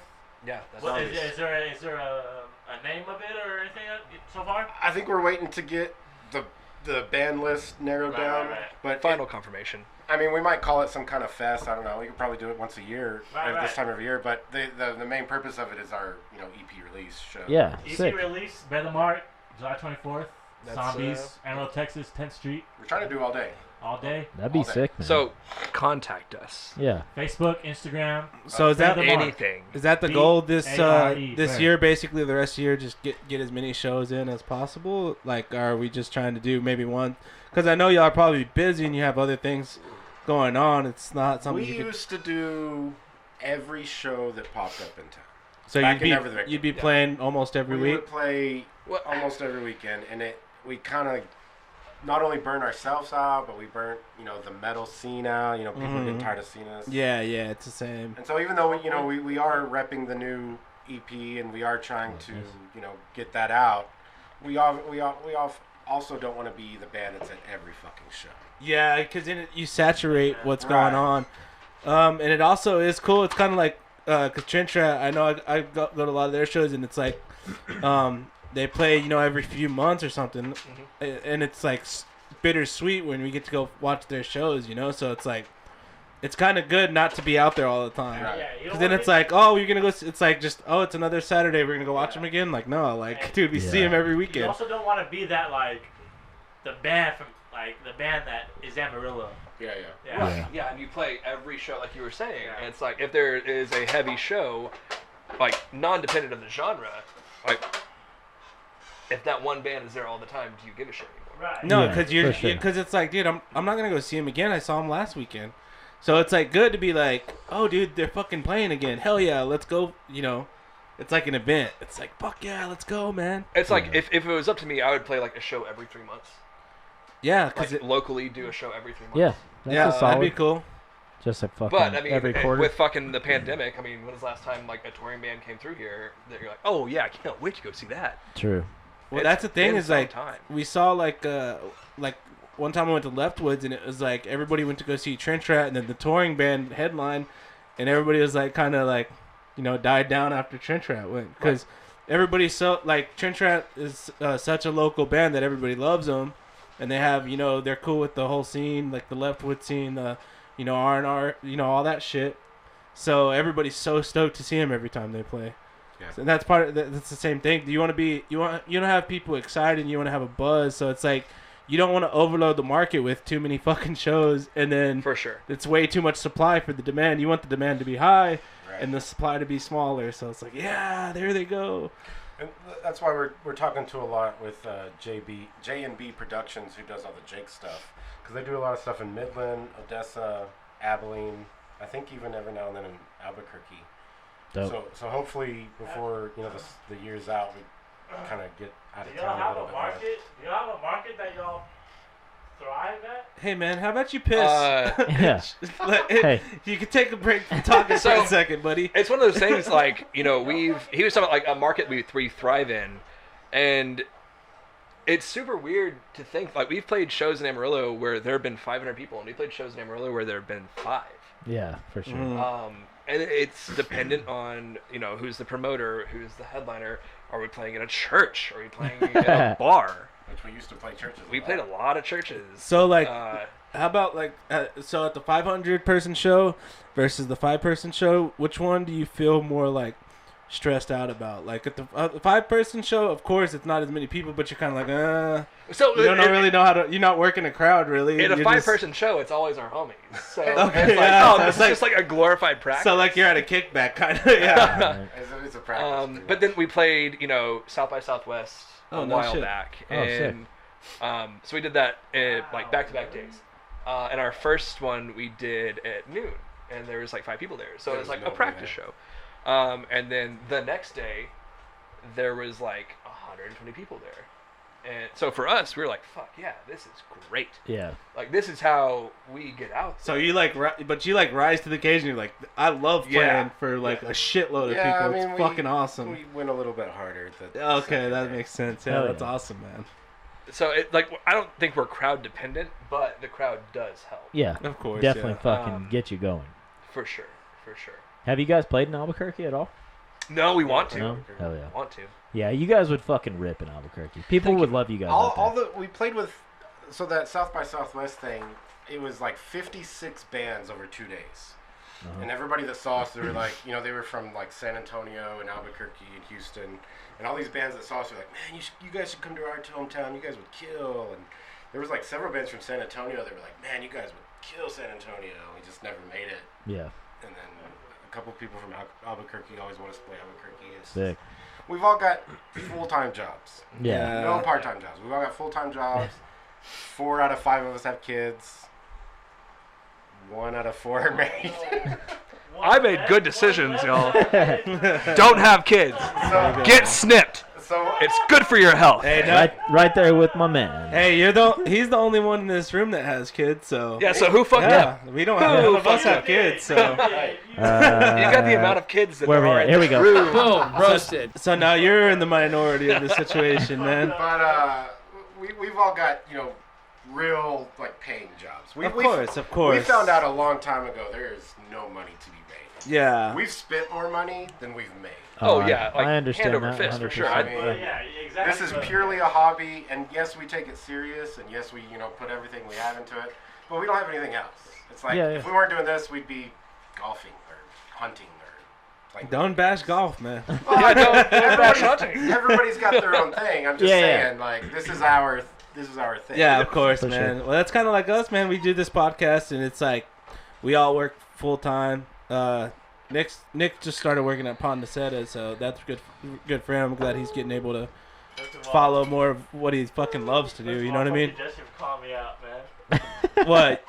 Yeah, that's What, obvious. is there a name of it or anything so far? I think we're waiting to get the band list narrowed Right, down. right. But Final confirmation. I mean, we might call it some kind of fest. I don't know. We could probably do it once a year Right, at this right. time of year. But the main purpose of it is our EP release show. Yeah. EP Sick. release, Bear the Mark, July 24th. That's, Zombies, Amarillo, Texas, 10th Street, We're trying to do all day. all day. That'd be all day. sick, man. So, contact us. yeah. Facebook, Instagram. So is Bear that the Mark. Anything. is that the goal this B-A-R-E, this right. year? Basically, the rest of the year, just get as many shows in as possible. Like, are we just trying to do maybe one? Because I know y'all are probably busy and you have other things going on. It's not something We you could. used to do every show that popped up in town. So back in everything. you'd be Yeah. playing almost every We week. would play What? almost every weekend, and we kind of not only burn ourselves out, but we burnt the metal scene out. People are getting tired of seeing us. Yeah, it's the same. And so even though we are repping the new EP and we are trying to get that out, we also don't want to be the band that's at every fucking show. Yeah, because then you saturate what's Right. going on. And it also is cool. It's kind of like, because Trench Rat, I know I go to a lot of their shows, and it's like, they play, every few months or something. And it's like bittersweet when we get to go watch their shows, So it's like, it's kind of good not to be out there all the time. Right. Yeah, you Because don't then wanna it's be- like, oh, you're going to go, it's like just, oh, it's another Saturday, we're going to go watch Yeah. them again? Like, no, like, And- dude, we see Yeah. them every You weekend. also don't want to be that like the band that is Amarillo. Yeah. Yeah. Right. Yeah. Yeah, and you play every show, like you were saying. Yeah. And it's like, if there is a heavy show, like, non-dependent of the genre, like, if that one band is there all the time, do you give a shit anymore? Right. No, Yeah, because for sure. it's like, dude, I'm not gonna go see him again. I saw him last weekend, so it's like good to be like, oh, dude, they're fucking playing again. Hell yeah, let's go. It's like an event. It's like, fuck yeah, let's go, man. It's like, Yeah. if it was up to me, I would play, like, a show every 3 months. Yeah, Like, because locally do a show every 3 months. Yeah. That's yeah, a solid. that'd be cool. Just like fucking But, I mean, every quarter. with fucking the pandemic, I mean, when was the last time, like, a touring band came through here that you're like, oh, yeah, I can't wait to go see that? True. Well, It's that's the thing been is like some time. we saw like one time I went to Leftwoods and it was like everybody went to go see Trench Rat and then the touring band headline, and everybody was like kind of like died down after Trench Rat went because everybody's so like Trench Rat is such a local band that everybody loves them, and they have they're cool with the whole scene, like the Leftwood scene, R&R, all that shit. So everybody's so stoked to see them every time they play. Yeah. And that's part of that's the same thing. You want to have people excited and you want to have a buzz. So it's like you don't want to overload the market with too many fucking shows, and then For sure. it's way too much supply for the demand. You want the demand to be high Right. and the supply to be smaller. So it's like, yeah, there they go. And that's why we're talking to a lot with J&B Productions, who does all the Jake stuff, because they do a lot of stuff in Midland, Odessa, Abilene. I think even every now and then in Albuquerque. Dope. So hopefully before the year's out, we kind of get out of Do y'all town a have little a bit more. market? Do y'all have a market that y'all thrive at? Hey, man, how about you piss? Yeah. Hey. You can take a break from talking for a So- second, buddy. It's one of those things like, he was talking about like a market we thrive in, and it's super weird to think, like, we've played shows in Amarillo where there have been 500 people, and we played shows in Amarillo where there have been 5. Yeah, for sure. Mhm. And it's dependent on, who's the promoter, who's the headliner. Are we playing in a church? Are we playing in a bar? Which we used to play churches. We played a lot of churches. So, like, Uh, how about, like, so at the 500-person show versus the 5-person show, which one do you feel more, like, stressed out about? Like, at the 5-person show, of course, it's not as many people, but you're kind of like, so you don't really know how to, you're not working a crowd, really. in a You're 5-person show, it's always our homies. So Okay, it's like, yeah, so this it's is just like a glorified practice. So, like, you're at a kickback, kind of, yeah. Right. It's a practice. pretty But much. then we played, South by Southwest Oh, a no while shit. back, Oh, sick. and so we did that like back-to-back days. And our first one we did at noon, and there was like 5 people there, so it was like a nobody practice there. show. And then the next day, there was like 120 people there, and so for us, we were like, "Fuck yeah, this is great! Yeah. Like this is how we get out." So you like, but you like rise to the occasion. You're like, I love playing Yeah. for like a shitload of Yeah, people. I mean, It's fucking awesome. We went a little bit harder. Okay, that makes sense. Yeah, Hell that's yeah. awesome, man. So it like I don't think we're crowd dependent, but the crowd does help Yeah. Of course, Definitely yeah. fucking get you going. for sure. Have you guys played in Albuquerque at all? No, we want to. No? Hell yeah. Want to. Yeah, you guys would fucking rip in Albuquerque. People Thank would you. love you guys. All out we played with, so that South by Southwest thing, it was like 56 bands over 2 days. there. And everybody that saw us, they were like, they were from like San Antonio and Albuquerque and Houston, and all these bands that saw us were like, man, you guys should come to our hometown. You guys would kill. And there was like several bands from San Antonio that were like, man, you guys would kill San Antonio. We just never made it. Yeah. And then a couple people from Albuquerque always want us to play Albuquerque. It's Sick. We've all got full-time jobs. Yeah. No part-time jobs. We've all got full-time jobs. 4 out of 5 of us have kids. 1 out of 4 are married. I made good decisions, y'all. Don't have kids. So, Get snipped. so It's good for your health. Hey, no, Right there with my man. hey, he's the only one in this room that has kids, so Yeah, so who fucked up? yeah, we don't have none of us have kids, so You got the amount of kids that Where we are at? in Here we this go. room. Boom, roasted. so now you're in the minority of the situation, man. But we've all got real like paying jobs. Of course. We found out a long time ago there is no money to be made. Yeah. We've spent more money than we've made. Oh, I- yeah, like, I understand hand over that fist, for 100%. sure. I mean, Well, yeah, exactly. This is purely a hobby, and yes, we take it serious, and yes, we put everything we have into it, but we don't have anything else. It's like Yeah, if yeah. we weren't doing this, we'd be golfing or hunting or like. Don't bash golf, man. Well, Yeah, don't bash everybody's, hunting. everybody's got their own thing. I'm just Yeah, yeah. saying, like this is our thing. Yeah, of course, For man. sure. Well, that's kind of like us, man. We do this podcast, and it's like we all work full time. Nick just started working at Pondicetta, so that's good for him. I'm glad he's getting able to First of all, follow more of what he fucking loves to do. first of You all, know what I fuck mean? you, Justin, for calling me out, man. What?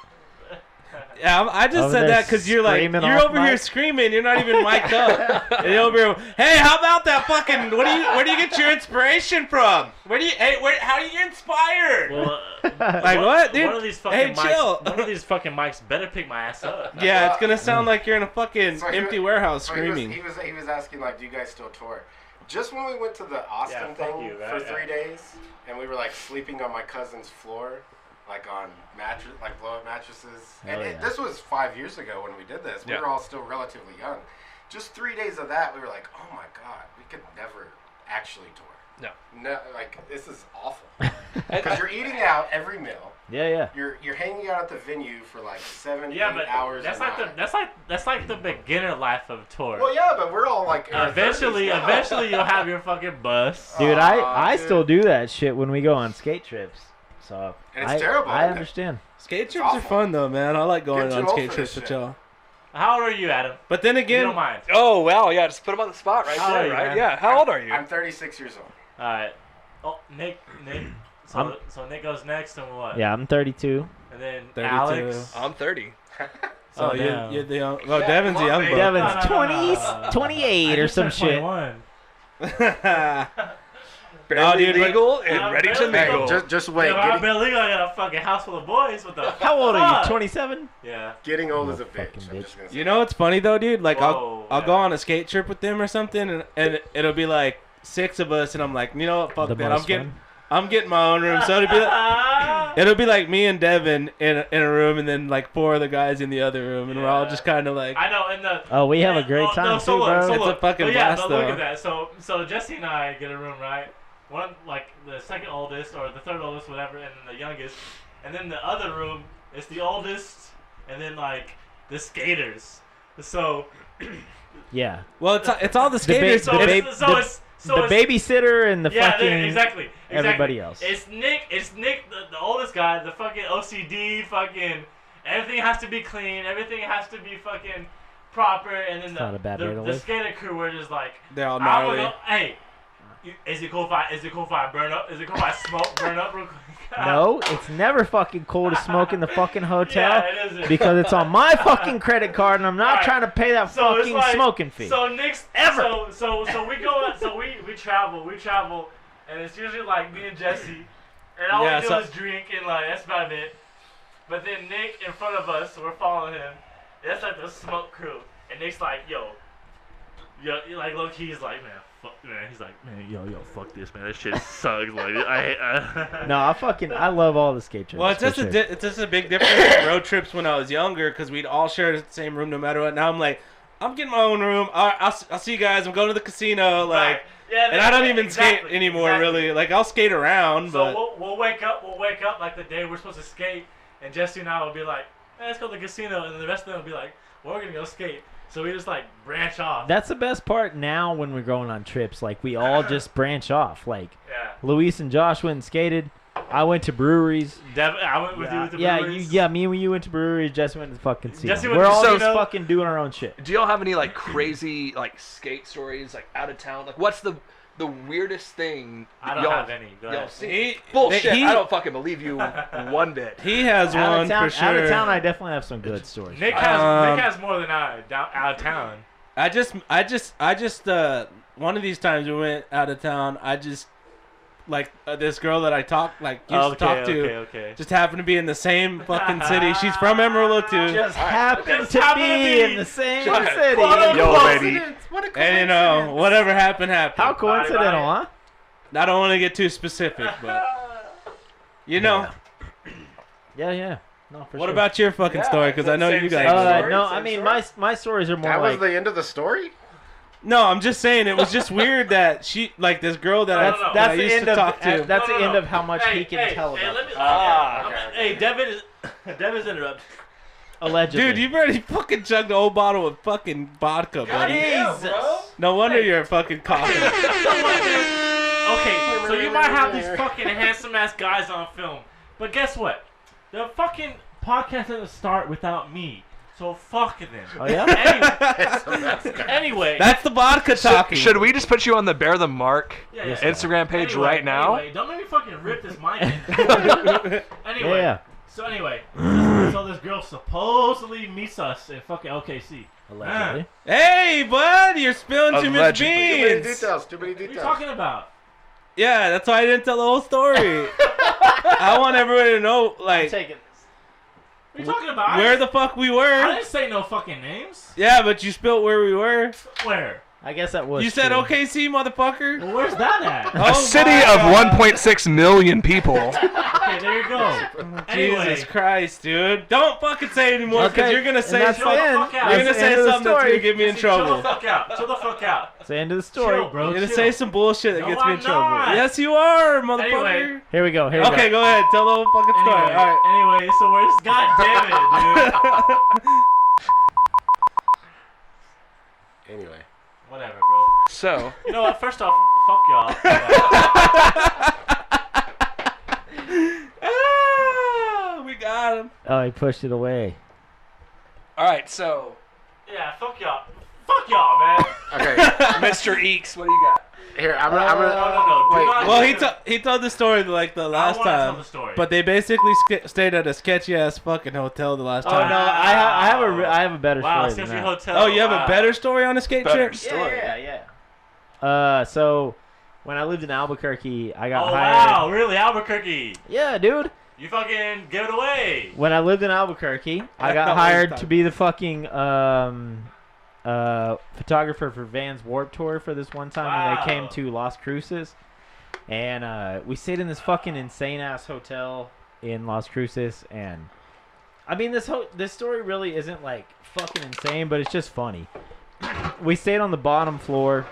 Yeah, I just Over said there that because you're like screaming you're off over here mic. screaming. You're not even mic'd up. And you're over here. Hey, how about that fucking? Where do you get your inspiration from? How do you get inspired? Well, Like what, dude? One of these fucking Hey, mics. chill. One of these fucking mics better pick my ass up. Yeah, it's gonna sound like you're in a fucking So he empty was- warehouse So screaming. He was asking like, do you guys still tour? Just when we went to the Austin Yeah, fuck thing you, for right? 3 Yeah. days, and we were like sleeping on my cousin's floor, like on blow-up mattresses. And Hell yeah. this was 5 years ago when we did this. We Yeah. were all still relatively young. Just 3 days of that, we were like, oh my god, we could never actually tour. No, like this is awful. Because you're eating out every meal. Yeah, yeah. You're hanging out at the venue for like 7, Yeah, 8 but hours. that's a like night. that's like the beginner life of tour. Well, yeah, but we're all like. in our 30s Eventually now. you'll have your fucking bus. Dude, Aw, I dude. still do that shit when we go on skate trips. So And it's terrible, I isn't it? understand. Skate It's trips are awful. fun though, man. I like going Get too on old skate for trips this with shit. y'all. How old are you, Adam? But then If you don't again, mind. Oh wow, yeah, just put him on the spot right How old are there, you, right? man? Yeah. How old are you? I'm 36 years old. All right. Oh, Nick. So Nick goes next, and what? Yeah, I'm 32. And then 32. Alex. I'm 30. oh, damn. you're the young. Oh, Yeah, Devin's a come on, young baby. buck. Devin's No, no, 20, no, no. 28 I or just some turned shit. 21. Barely dude, but- legal and I'm ready to barely mingle. legal. Just wait. Yeah, I'm illegal. I got a fucking house full of boys. What the? How old are fuck? you? 27? Yeah. Getting old is a Fucking bitch. I'm bitch. just gonna say. You know what's funny though, dude? Like Whoa, I'll yeah. go on a skate trip with them or something, and it'll be like 6 of us, and I'm like, you know what? Fuck The that. most I'm getting my own room. So it'll be like me and Devin in a room, and then like 4 other guys in the other room, and we're all Yeah. just kind of like. I know. And the. Oh, we have a and- great time no, so too, look, bro. so It's a look. fucking But yeah, blast, but look though. at that. So Jesse and I get a room, right? One like the second oldest or the third oldest, whatever, and then the youngest, and then the other room is the oldest, and then like the skaters. So Yeah. Well, it's all the ba- skaters. so the but it's, ba- so the- it's so the it's, babysitter and the yeah, fucking exactly. everybody else. It's Nick, the oldest guy, the fucking OCD, fucking everything has to be clean, everything has to be fucking proper, and then not a bad way to the live. skater crew were just like, They're all I'm gonna gnarly. go, hey, is it cool if I burn up? Is it cool if I smoke, burn up real quick? No, it's never fucking cool to smoke in the fucking hotel Yeah, it isn't. because it's on my fucking credit card and I'm not Alright, trying to pay that so it's fucking like- smoking fee. So Nick's Ever. So we go out. So we travel, and it's usually like me and Jesse, and all Yeah, we do so- is drink, and like that's about it. But then Nick in front of us, so we're following him. That's like the smoke crew, and Nick's like, yo, like low key, he's like, man, fuck, man. He's like, man, yo, fuck this, man. That shit sucks. Like, No, I love all the skate trips. Well, it's for just sure. it's just a big difference in road trips when I was younger because we'd all share the same room no matter what. Now I'm like, I'm getting my own room. I'll see you guys. I'm going to the casino. Like, yeah, and I don't even exactly, skate anymore, exactly. really. Like, I'll skate around, So but we'll wake up like the day we're supposed to skate, and Jesse and I will be like, hey, let's go to the casino, and then the rest of them will be like, well, we're gonna go skate. So we just like branch off. That's the best part now when we're going on trips. Like, we all just branch off. Like, Yeah. Luis and Josh went and skated. I went to breweries. I went with you with the breweries. Me and you went to breweries. Jesse went to the fucking casino. Jesse went We're to all casino. just fucking doing our own shit. Do y'all have any like crazy like skate stories like out of town? Like what's the weirdest thing I don't y'all have any. Go y'all ahead. seen? Bullshit. he- I don't fucking believe you one bit. he has Out one of town, for sure. out of town, I definitely have some good stories. Nick Um, has more than I out of town. I just one of these times we went out of town. I just like this girl that I used to talk to. Okay. Just happened to be in the same fucking city. She's from Amarillo too. Just happened Just to happened to be be. in the same Just- city. Yo, baby. What a And you know, whatever happened. How coincidental, huh? I don't want to get too specific, but you know. Yeah. No, for What sure. about your fucking Yeah, story? Because I know same- you same guys. story. No, Same I mean story? my stories are more That like was the end of the story? No, I'm just saying it was just weird that she like this girl that That's- I, that's that I the used end to of talk to. that's No, the no, end no. of how much he can tell about. Let me, Ah, okay. Hey, Devin's interrupted. Allegedly. Dude, you've already fucking chugged a whole bottle of fucking vodka, buddy. Jesus. No wonder you're fucking coughing. Okay, so you might have these fucking handsome ass guys on film, but guess what? The fucking podcast doesn't start without me. So fuck them. Oh yeah. Anyway, That's the vodka talking. Should we just put you on the Bear the Mark yeah, Yes, Instagram page Anyway, right now? Anyway, don't make me fucking rip this mic. Anyway, Yeah. so anyway, so this girl supposedly meets us in fucking OKC. Allegedly. Hey, bud, you're spilling too much Allegedly. Too many beans. details. Too many What are you details. talking about? Yeah, that's why I didn't tell the whole story. I want everybody to know, like, Taking What are you talking about? where the fuck we I were. didn't say no fucking names. Yeah, but you spilled where we were. Where? I guess that was. You said true. OKC, motherfucker. Well, where's that at? Oh A city my of God. 1.6 million people. Okay, there you go. Anyway, Jesus Christ, dude. Don't fucking say anymore because Okay, you're going to and say that's Shut the the end. fuck out. you're That's gonna the say end of the something that's story. gonna get me in Jesse, chill trouble. the fuck out. Chill the fuck out. It's the end of the story. Chill, bro. You're gonna chill. say some bullshit that No, gets me in I'm trouble. not. Yes, you are, motherfucker. Anyway. Here we go. Here we Okay, go. go ahead. Tell the whole fucking story. Anyway, All right. anyway, so where's God damn it, dude? Anyway. Whatever, bro. So, You know what? First off, fuck y'all. got him. Oh, he pushed it away. All right, so Yeah, fuck y'all. Fuck y'all, man. Okay, Mr. Eeks, what do you got? here I'm gonna. No. Do Wait, not Well, do it. he told the story like the last wanna tell time, the story. but they basically stayed at a sketchy ass fucking hotel the last Oh time. no, I have a better Wow, story than sketchy that. hotel. Oh, you have wow. a better story on a skate Better trip? story. Yeah. So when I lived in Albuquerque, I got Oh hired. wow, really, Albuquerque? Yeah, dude. You fucking give it away. When I lived in Albuquerque, I got No, hired he's to be the fucking photographer for Vans Warped Tour for this one time when they Wow. came to Las Cruces. And we stayed in this fucking insane ass hotel in Las Cruces, and I mean this story really isn't like fucking insane, but it's just funny. We stayed on the bottom floor,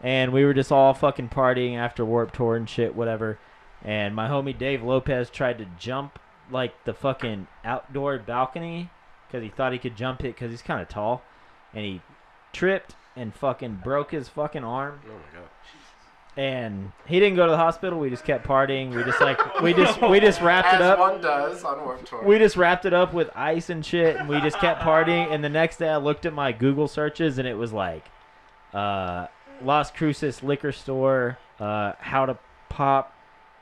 and we were just all fucking partying after Warped Tour and shit, whatever. And my homie Dave Lopez tried to jump like the fucking outdoor balcony because he thought he could jump it because he's kind of tall, and he tripped and fucking broke his fucking arm. Oh my god. And he didn't go to the hospital. We just kept partying. We just like we just wrapped it As up. one does on Warped Tour. We just wrapped it up with ice and shit, and we just kept partying. And the next day, I looked at my Google searches, and it was like, Las Cruces liquor store, how to pop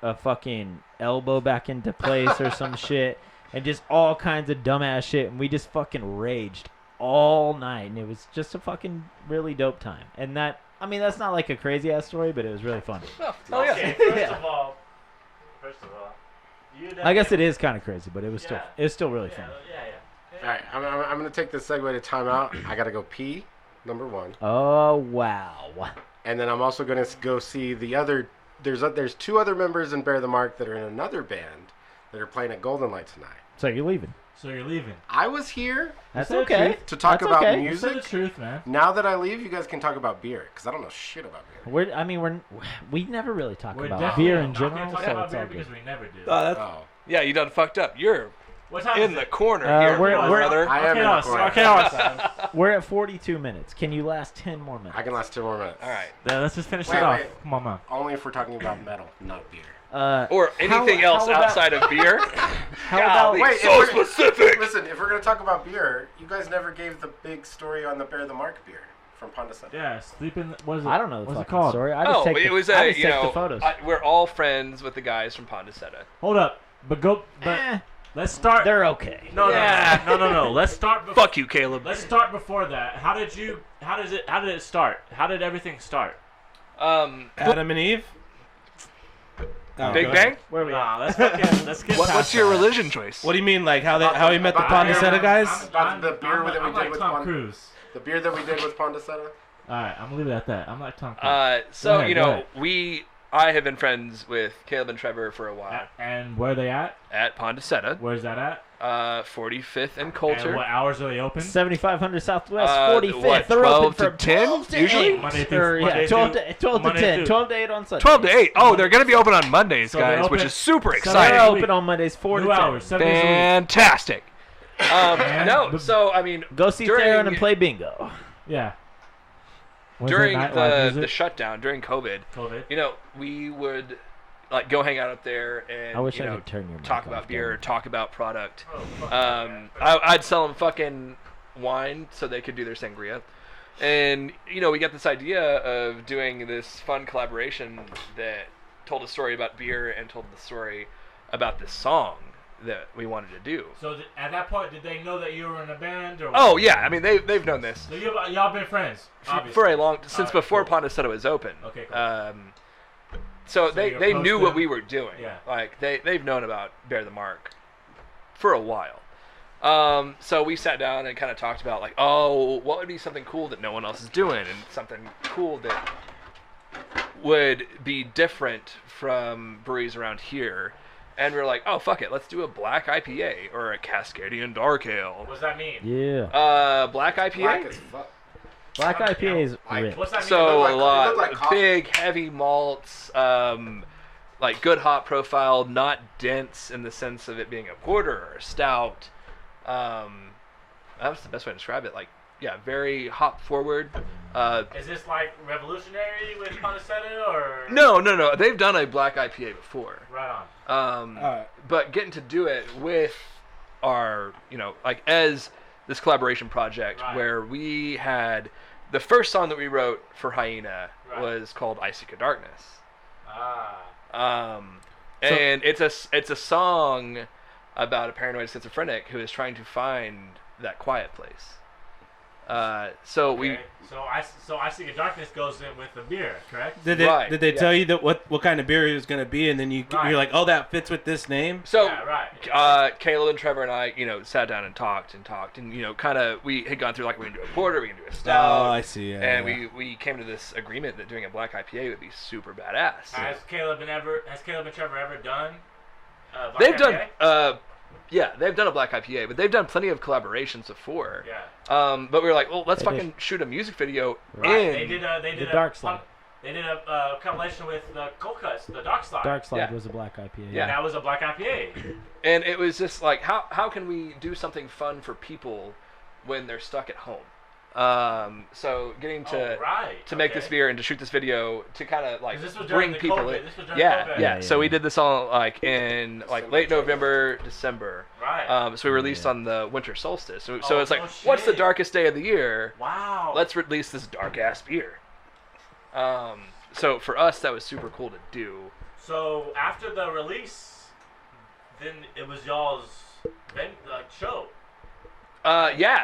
a fucking elbow back into place or some shit, and just all kinds of dumbass shit. And we just fucking raged all night, and it was just a fucking really dope time. And that, I mean, that's not like a crazy ass story, but it was really fun. Oh yeah. Okay, first Yeah. of all, you I guess it is kind of crazy, but it was still really Yeah, fun. All right, I'm gonna take this segue to timeout. I gotta go pee. Number one. Oh wow. And then I'm also going to go see the other. There's two other members in Bear the Mark that are in another band that are playing at Golden Light tonight. So you're leaving? So you're leaving. I was here That's said the okay. truth. to talk That's about okay. You said the music. truth, man. Now that I leave, you guys can talk about beer because I don't know shit about beer. We never really talk We're about definitely beer in not gonna general, talk so about it's beer all good. because we never do. Oh, Yeah, you done fucked up. You're What time in is the it? corner Uh, here, we're- brother. I am in the corner. Okay, We're at 42 minutes. Can you last 10 more minutes? I can last 2 more minutes. All right. let's just finish Wait, it off. wait. Come on, man. Only if we're talking about metal, not beer. Or anything how else about- outside of beer. How about Golly, Wait, so if we're- specific. Listen, if we're gonna talk about beer, you guys never gave the big story on the Bear the Mark beer from Pondaseta. Yeah, sleeping. What is it? I don't know the What's it fucking called? story. I just Oh, take it was I a just you take know the photos. we're all friends with the guys from Pondaseta. Hold up, but Eh, let's start. they're okay. No. Let's start. Fuck you, Caleb. Let's start before that. How did it start? How did everything start? Um, Adam and Eve. Oh, Big go Bang. ahead. Where are we at? Nah, let's get What's past your that. religion choice? What do you mean, like how he met the About- Pondaseta guys? About the beer that we I'm did like with Tom Pond- Cruise. The beer that we did with Pondaseta. All right, I'm gonna leave it at that. I'm like Tom Cruise. Go So ahead, you go know ahead. I have been friends with Caleb and Trevor for a while And where they at? at Pondaseta, Where's that at? 45th and And Coulter. what hours are they open? 7500 Southwest, Uh, 45th. what, They're 12 open to from 10 12 to usually? 8. Monday through- Or, yeah, Monday 12 through- to 12 to Monday 10, through- 12 to 8 on Sunday. 12 to 8. Oh, they're gonna be open on Mondays, So they're guys, which open- is super so They're they're exciting. open on Mondays 4 to 2 10. hours, 7 days a week. Fantastic. Man, No, but- so I mean, Go see during- Theron and play bingo. Yeah. Wednesday during night live the music? shutdown, during COVID, COVID. you know, we would like go hang out up there and I wish you I know, could turn your mic talk off, about beer, Devin. talk about product. Oh, fuck I'd sell them fucking wine so they could do their sangria. And, you know, we got this idea of doing this fun collaboration that told a story about beer and told the story about this song that we wanted to do. So at that point, did they know that you were in a band? Or Oh, yeah. I mean, they've known this So y'all been friends? Obviously. for a long... Since Alright, before cool. Pondaseta was open. Okay, cool. So So they you're knew close what to- we were doing. Yeah. Like, they've known about Bear the Mark for a while. So we sat down and kind of talked about, like, oh, what would be something cool that no one else is doing, and something cool that would be different from breweries around here. And we were like, oh, fuck it, let's do a black IPA or a Cascadian Dark Ale. What does that mean? Yeah. Black IPA? Black as fuck. Black IPA is Like, rich. What's that mean? So look like- a lot, it looked like coffee. big, heavy malts, like good hop profile, not dense in the sense of it being a porter or a stout. That was the best way to describe it. Like, yeah, very hop forward. Is this like revolutionary with Ponticetta or? No. They've done a black IPA before. Right on. But getting to do it with our, like as this collaboration project where we had the first song that we wrote for Hyena was called I Seek a Darkness. And it's a song about a paranoid schizophrenic who is trying to find that quiet place. So I See a Darkness goes in with the beer, correct? Did they tell you that what kind of beer it was gonna be, and then you're like, oh, that fits with this name? So Caleb and Trevor and I, sat down and talked, and kind of we had gone through like we're gonna do a porter, we're gonna do a stout. Oh, I see. Yeah, we came to this agreement that doing a black IPA would be super badass. Has Caleb and Trevor ever done? They've IPA? done. Yeah, they've done a black IPA, but they've done plenty of collaborations before. Yeah. But we were like, well, let's shoot a music video in. They did the Dark Slide. They did a collaboration with the Cold Cuts, the Dark Slide. Dark Slide was a black IPA. Yeah, that was a black IPA. And it was just like, how can we do something fun for people when they're stuck at home? So getting to make this beer and to shoot this video to kind of like bring people in. Yeah. So we did this all like in like late November, December. Right. So we released on the winter solstice. So it's like, what's the darkest day of the year? Wow. Let's release this dark ass beer. So for us, that was super cool to do. So after the release, then it was y'all's show.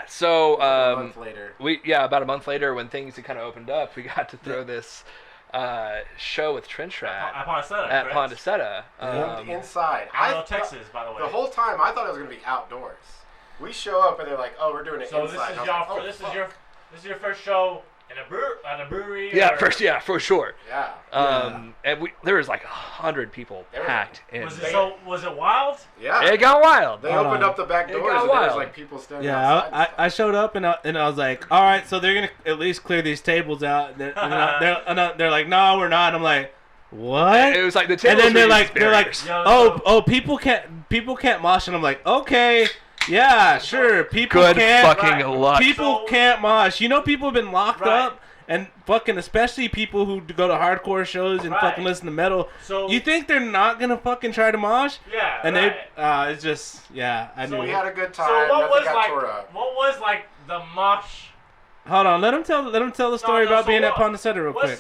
So a month later. About a month later, when things had kind of opened up, we got to throw this show with Trench Rat at Ponticetta. Inside. Texas, by the way. The whole time I thought it was gonna be outdoors. We show up and they're like, "Oh, we're doing it inside." So this is your first show in a brewery. Yeah, for sure. Yeah. And there was like 100 people packed in. Was it wild? Yeah. It got wild. They opened up the back doors and there was like people standing outside. Yeah, I showed up and I was like, all right, so they're gonna at least clear these tables out. And they're like, no, we're not. I'm like, what? It was like the tables. And then they're like, people can't mosh, and I'm like, okay. Yeah, sure. People can't mosh. People have been locked up, and fucking especially people who go to hardcore shows and fucking listen to metal. So you think they're not gonna fucking try to mosh? Yeah. And it's just I knew. So we had a good time. So what was like the mosh? Hold on, let him tell the story about being at Ponticetta real quick.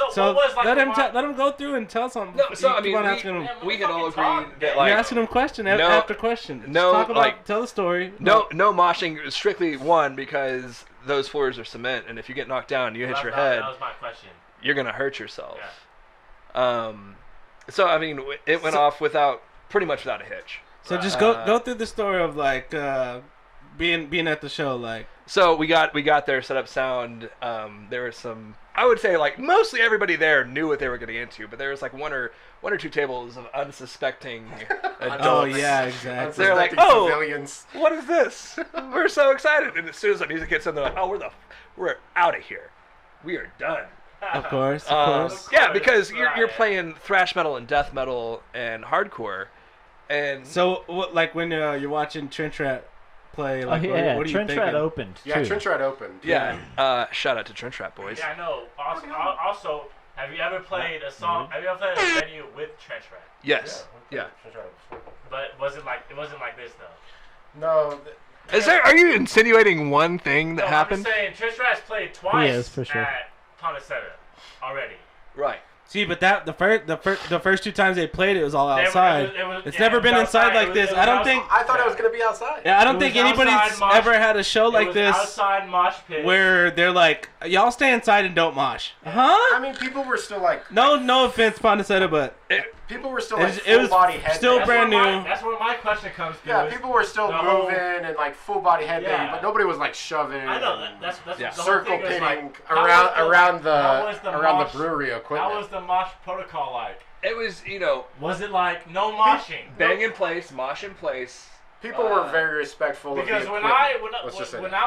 Let him go through and tell something. No, so I mean, we had all agreed that like you're asking him question after question. Tell the story. No moshing. Strictly one, because those floors are cement, and if you get knocked down, and you hit your head. That was my question. You're gonna hurt yourself. Yeah. So I mean, it went off pretty much without a hitch. So just go through the story of like being at the show, like. So we got there, set up sound. There was some, I would say, like mostly everybody there knew what they were getting into, but there was like one or two tables of unsuspecting adults. Oh yeah, exactly. They're like, oh, civilians. What is this? We're so excited! And as soon as the music hits in, they're like, oh, we're out of here. We are done. Of course. Yeah, because you're playing thrash metal and death metal and hardcore, and so like when you're watching Trench Rat play, like, what are you Trench thinking? Rat opened. Yeah, too. Trench Rat opened. Yeah. Shout out to Trench Rat boys. Yeah, I know. Also, have you ever played a song? Have you ever played a venue with Trench Rat? Yes. Yeah. But it wasn't like this though. No. Are you insinuating one thing that happened? I'm saying Trench Rat's played twice for sure. at Ponticetta already. Right. See, but the first two times they played, it was all outside. It's never been inside like this. I thought it was gonna be outside. Yeah, I don't think anybody's ever had a show like this. Outside mosh pit. Where they're like, y'all stay inside and don't mosh. Huh? I mean, people were still like. No offense, Ponticetta, but people were still like it was full body head. Still brand new. That's where my question comes from. Yeah, people were still moving and like full body headbanging, but nobody was like shoving. I know that's the circle whole thing pitting around the brewery equipment. How was the mosh protocol like? It was, Was it like no moshing? Bang in place, mosh in place. People were very respectful. Because when I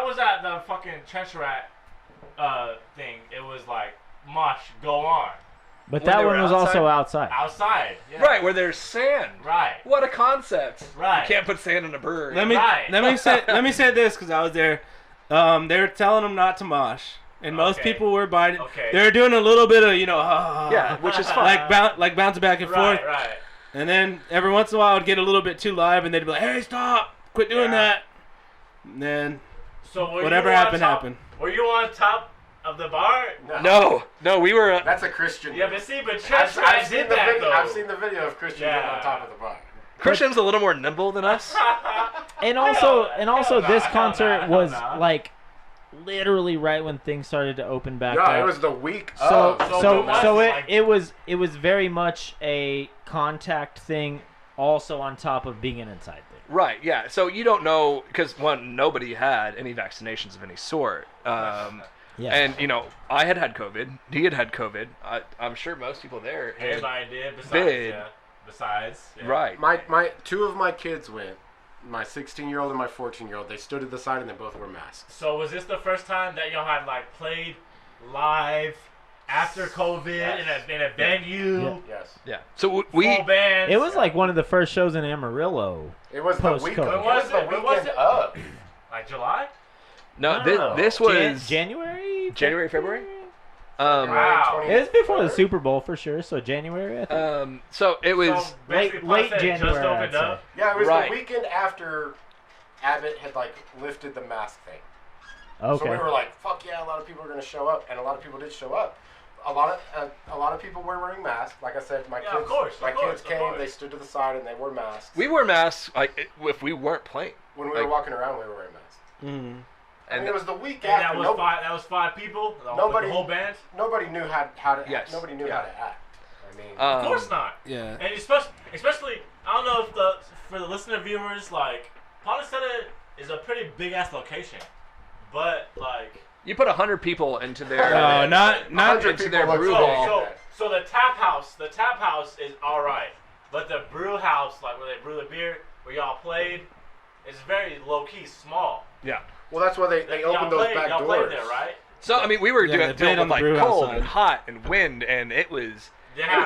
was at the fucking Trench Rat thing, it was like mosh, go on. But that one was also outside. Outside, yeah. Right, where there's sand. Right. What a concept. Right. You can't put sand in a brewery. Let me say this because I was there. They were telling them not to mosh, And most Okay. people were buying it. Okay. They were doing a little bit of, Yeah, which is fine. like bouncing back and forth. Right. And then every once in a while, I'd get a little bit too live, and they'd be like, "Hey, stop! Quit doing Yeah. that." And then So were whatever you on happened, top, happened. Were you on top of the bar? No, we were. That's a Christian. Yeah, but see, but I've, Trench I've Ride seen did the that video. though. I've seen the video of Christian Yeah. getting on top of the bar. Christian's a little more nimble than us. And also, hell this nah, concert hell was nah. like literally right when things started to open back No, up. it was the week so of. so like- it was very much a contact thing, also on top of being an inside thing. Right, yeah. So you don't know, because one, nobody had any vaccinations of any sort. Yeah. And, I had COVID. He had COVID. I'm sure most people there had. Everybody did. Besides. Yeah. Right. My two of my kids went. My 16-year-old and my 14-year-old. They stood at the side and they both wore masks. So was this the first time that y'all had like played live after COVID in a venue? Yeah. Yes. Yeah. So we. Full bands. It was like one of the first shows in Amarillo. It was the Post-COVID. week. When It was was the it? When weekend was it? of. like July. No, No. this was. January. February? Wow. It was before the Super Bowl for sure. So January. I think. So it was. So basically, late Ponce had January, Just I'd opened say. up. Yeah, it was Right. the weekend after Abbott had lifted the mask thing. Okay. So we were like, "Fuck yeah!" A lot of people are going to show up, and a lot of people did show up. A lot of people were wearing masks. Like I said, my Yeah, kids, of course, my of course, kids of came. course. They stood to the side and they wore masks. We wore masks if we weren't playing. When we were like- walking around, we were wearing masks. Mm. I mean, it was the week And after. that was five people. Nobody- The whole band. Nobody knew how to. Yes. Nobody knew Yeah. how to act. I mean, Of course not. Yeah. And especially, I don't know if for the listener viewers, like Ponticetta is a pretty big ass location, but like. You put 100 people into their. No, not 100 into people their look brew so- hall. So the tap house is all right, but the brew house, like where they brew the beer, where y'all played, is very low key, small. Yeah. well, that's why they Y'all opened those played, back y'all doors. played there, right? So I mean, we were Yeah, doing they played on with the like brew house cold side. and hot and wind, and it was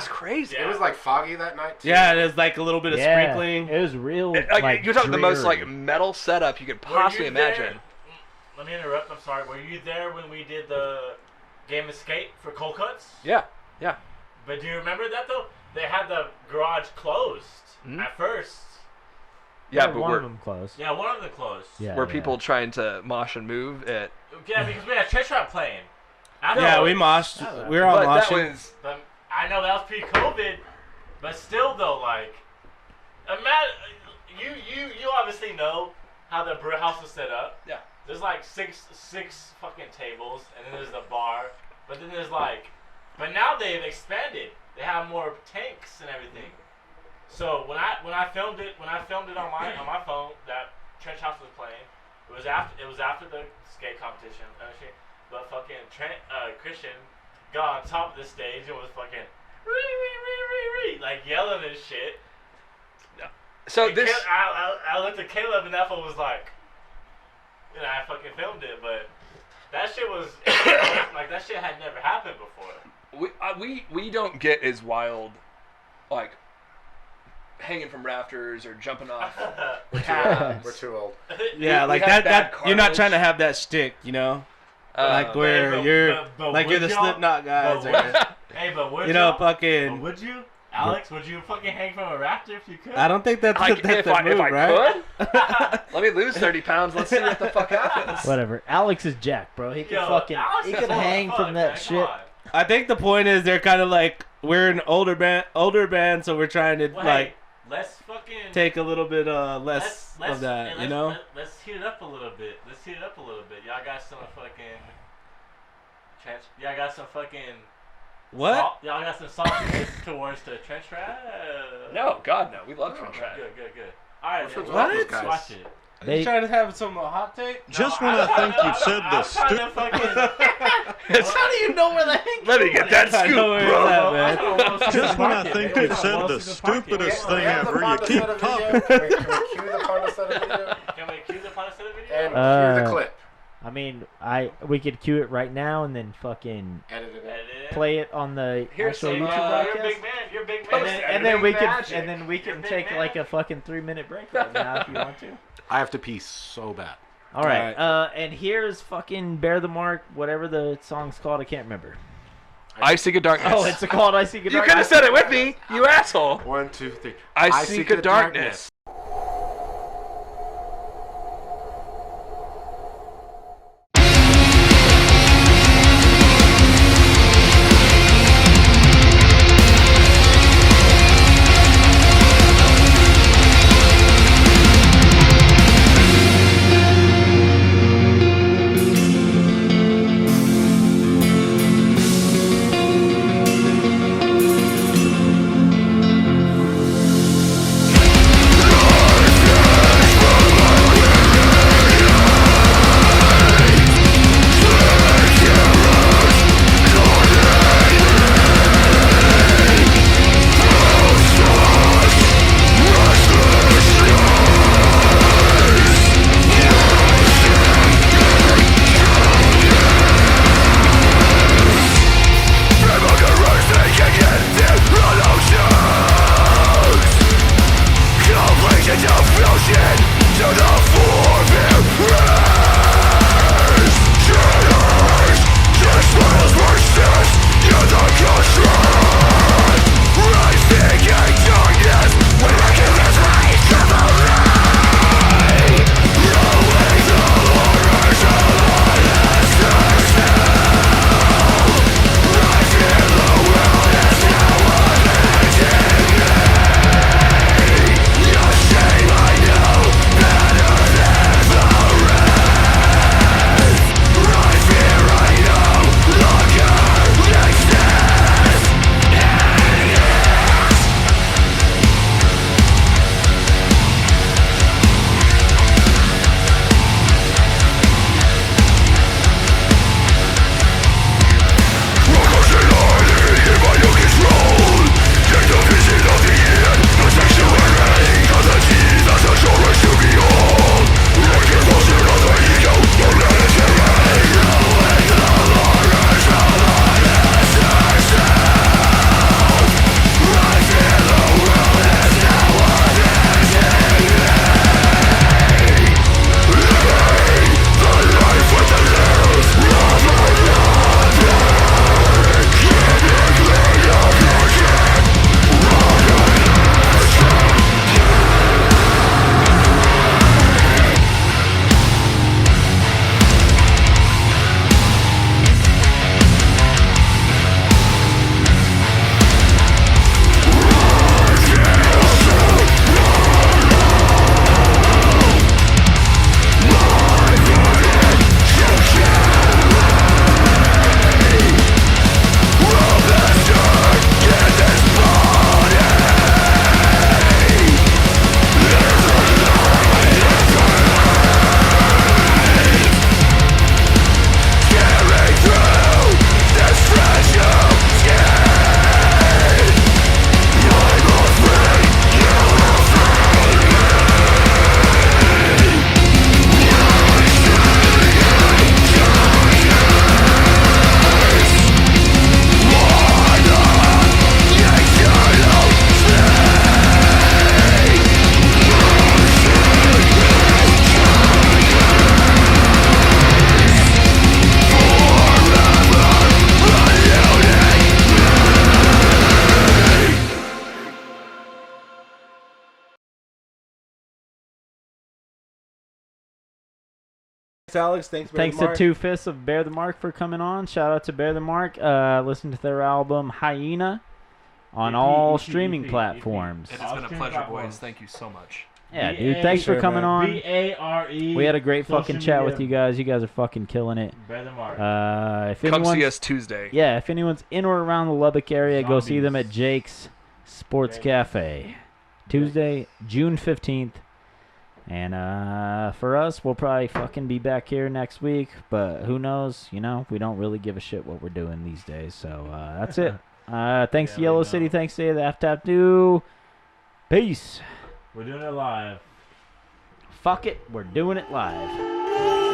crazy. Yeah. It was like foggy that night too. Yeah, there's like a little bit of Yeah, sprinkling. it was real. Like, you're talking the most dreary. like metal setup you could Were you possibly there- imagine. Let me interrupt. I'm sorry. Were you there when we did the game escape for Cold Cuts? Yeah. But do you remember that though? They had the garage closed Mhm. at first. Yeah, Or but one we're of them closed. Yeah, one of them closed. Yeah, were yeah. people trying to mosh and move at. Yeah, because we had Trench Ride playing. Yeah, we moshed. Oh, We were all But that moshing. was. But I know that was pre-COVID, but still though, like, you obviously know how the brew house is set up. Yeah. There's like six fucking tables, and then there's the bar, but then there's like, but now they've expanded. They have more tanks and everything. So when I filmed it on my phone that Trench House was playing, it was after the skate competition and shit. But fucking Christian got on top of the stage and was fucking like yelling and shit. So And this. I looked at Caleb and that fool was like, and I fucking filmed it, but that shit was like that shit had never happened before. We don't get as wild, like hanging from rafters or jumping off. We're too old. Yeah, we like have that. bad You're not cartilage. trying to have that stick, you know, like where but- you're but like you're would the y'all- Slipknot guys, but or, Hey, but would you know, y'all? But fucking. would you, Alex? Would you fucking hang from a rafter if you could? I don't think that's Like, that's the move, right? could, let me lose 30 pounds. Let's see what the fuck happens. Whatever. Alex is Jack, bro. He can Alex he is can fun as hang fuck, from that man. Come shit. on. I think the point is they're kind of like we're an older band, so we're trying to Well, like hey, let's fucking take a little bit less of that, you know. Let's heat it up a little bit. Y'all got some fucking. Y'all got some fucking. What? Y'all got some sausages towards the trench ride? No, God, no. We love Trench Ride. Good. All right, What's then, wrong with those let's guys? watch it. You trying to have some hot take? Just when I think you've said the I'm trying to fucking. How do you know where the heck? Let me get that I scoop, know where it's bro. at, man. Just when I think you've said the stupidest thing ever, you keep talking. Can we cue the Ponticetta video? Can we cue the Ponticetta video? And cue the clip. I mean, we could cue it right now and then fucking Edit it in. Edit it. play it on the Here's actual some, YouTube You're a broadcast. big man. You're a big And man. then, Editing and then we can magic. and then we You're can big take man. like a fucking 3-minute break right now if you want to. I have to pee so bad. All right. And here's fucking Bear the Mark, whatever the song's called. I can't remember. I Seek a Darkness. Oh, it's called I Seek a You Darkness. could have said it with me, you asshole. 1, 2, 3. I Seek a Darkness. Alex. Thanks to Two Fists of Bear the Mark for coming on. Shout out to Bear the Mark. Listen to their album Hyena on all streaming platforms. It has been a pleasure, boys. Thank you so much. Yeah, dude. Thanks for coming on. B-A-R-E. We had a great fucking chat with you guys. You guys are fucking killing it. Bear the Mark. Come see us Tuesday. Yeah, if anyone's in or around the Lubbock area, go see them at Jake's Sports Cafe. Tuesday, June 15th. And for us, we'll probably fucking be back here next week. But who knows? You know, we don't really give a shit what we're doing these days. So that's it. Thanks to Yellow City. Thanks to the F-Tap Do. Peace. We're doing it live. Fuck it. We're doing it live.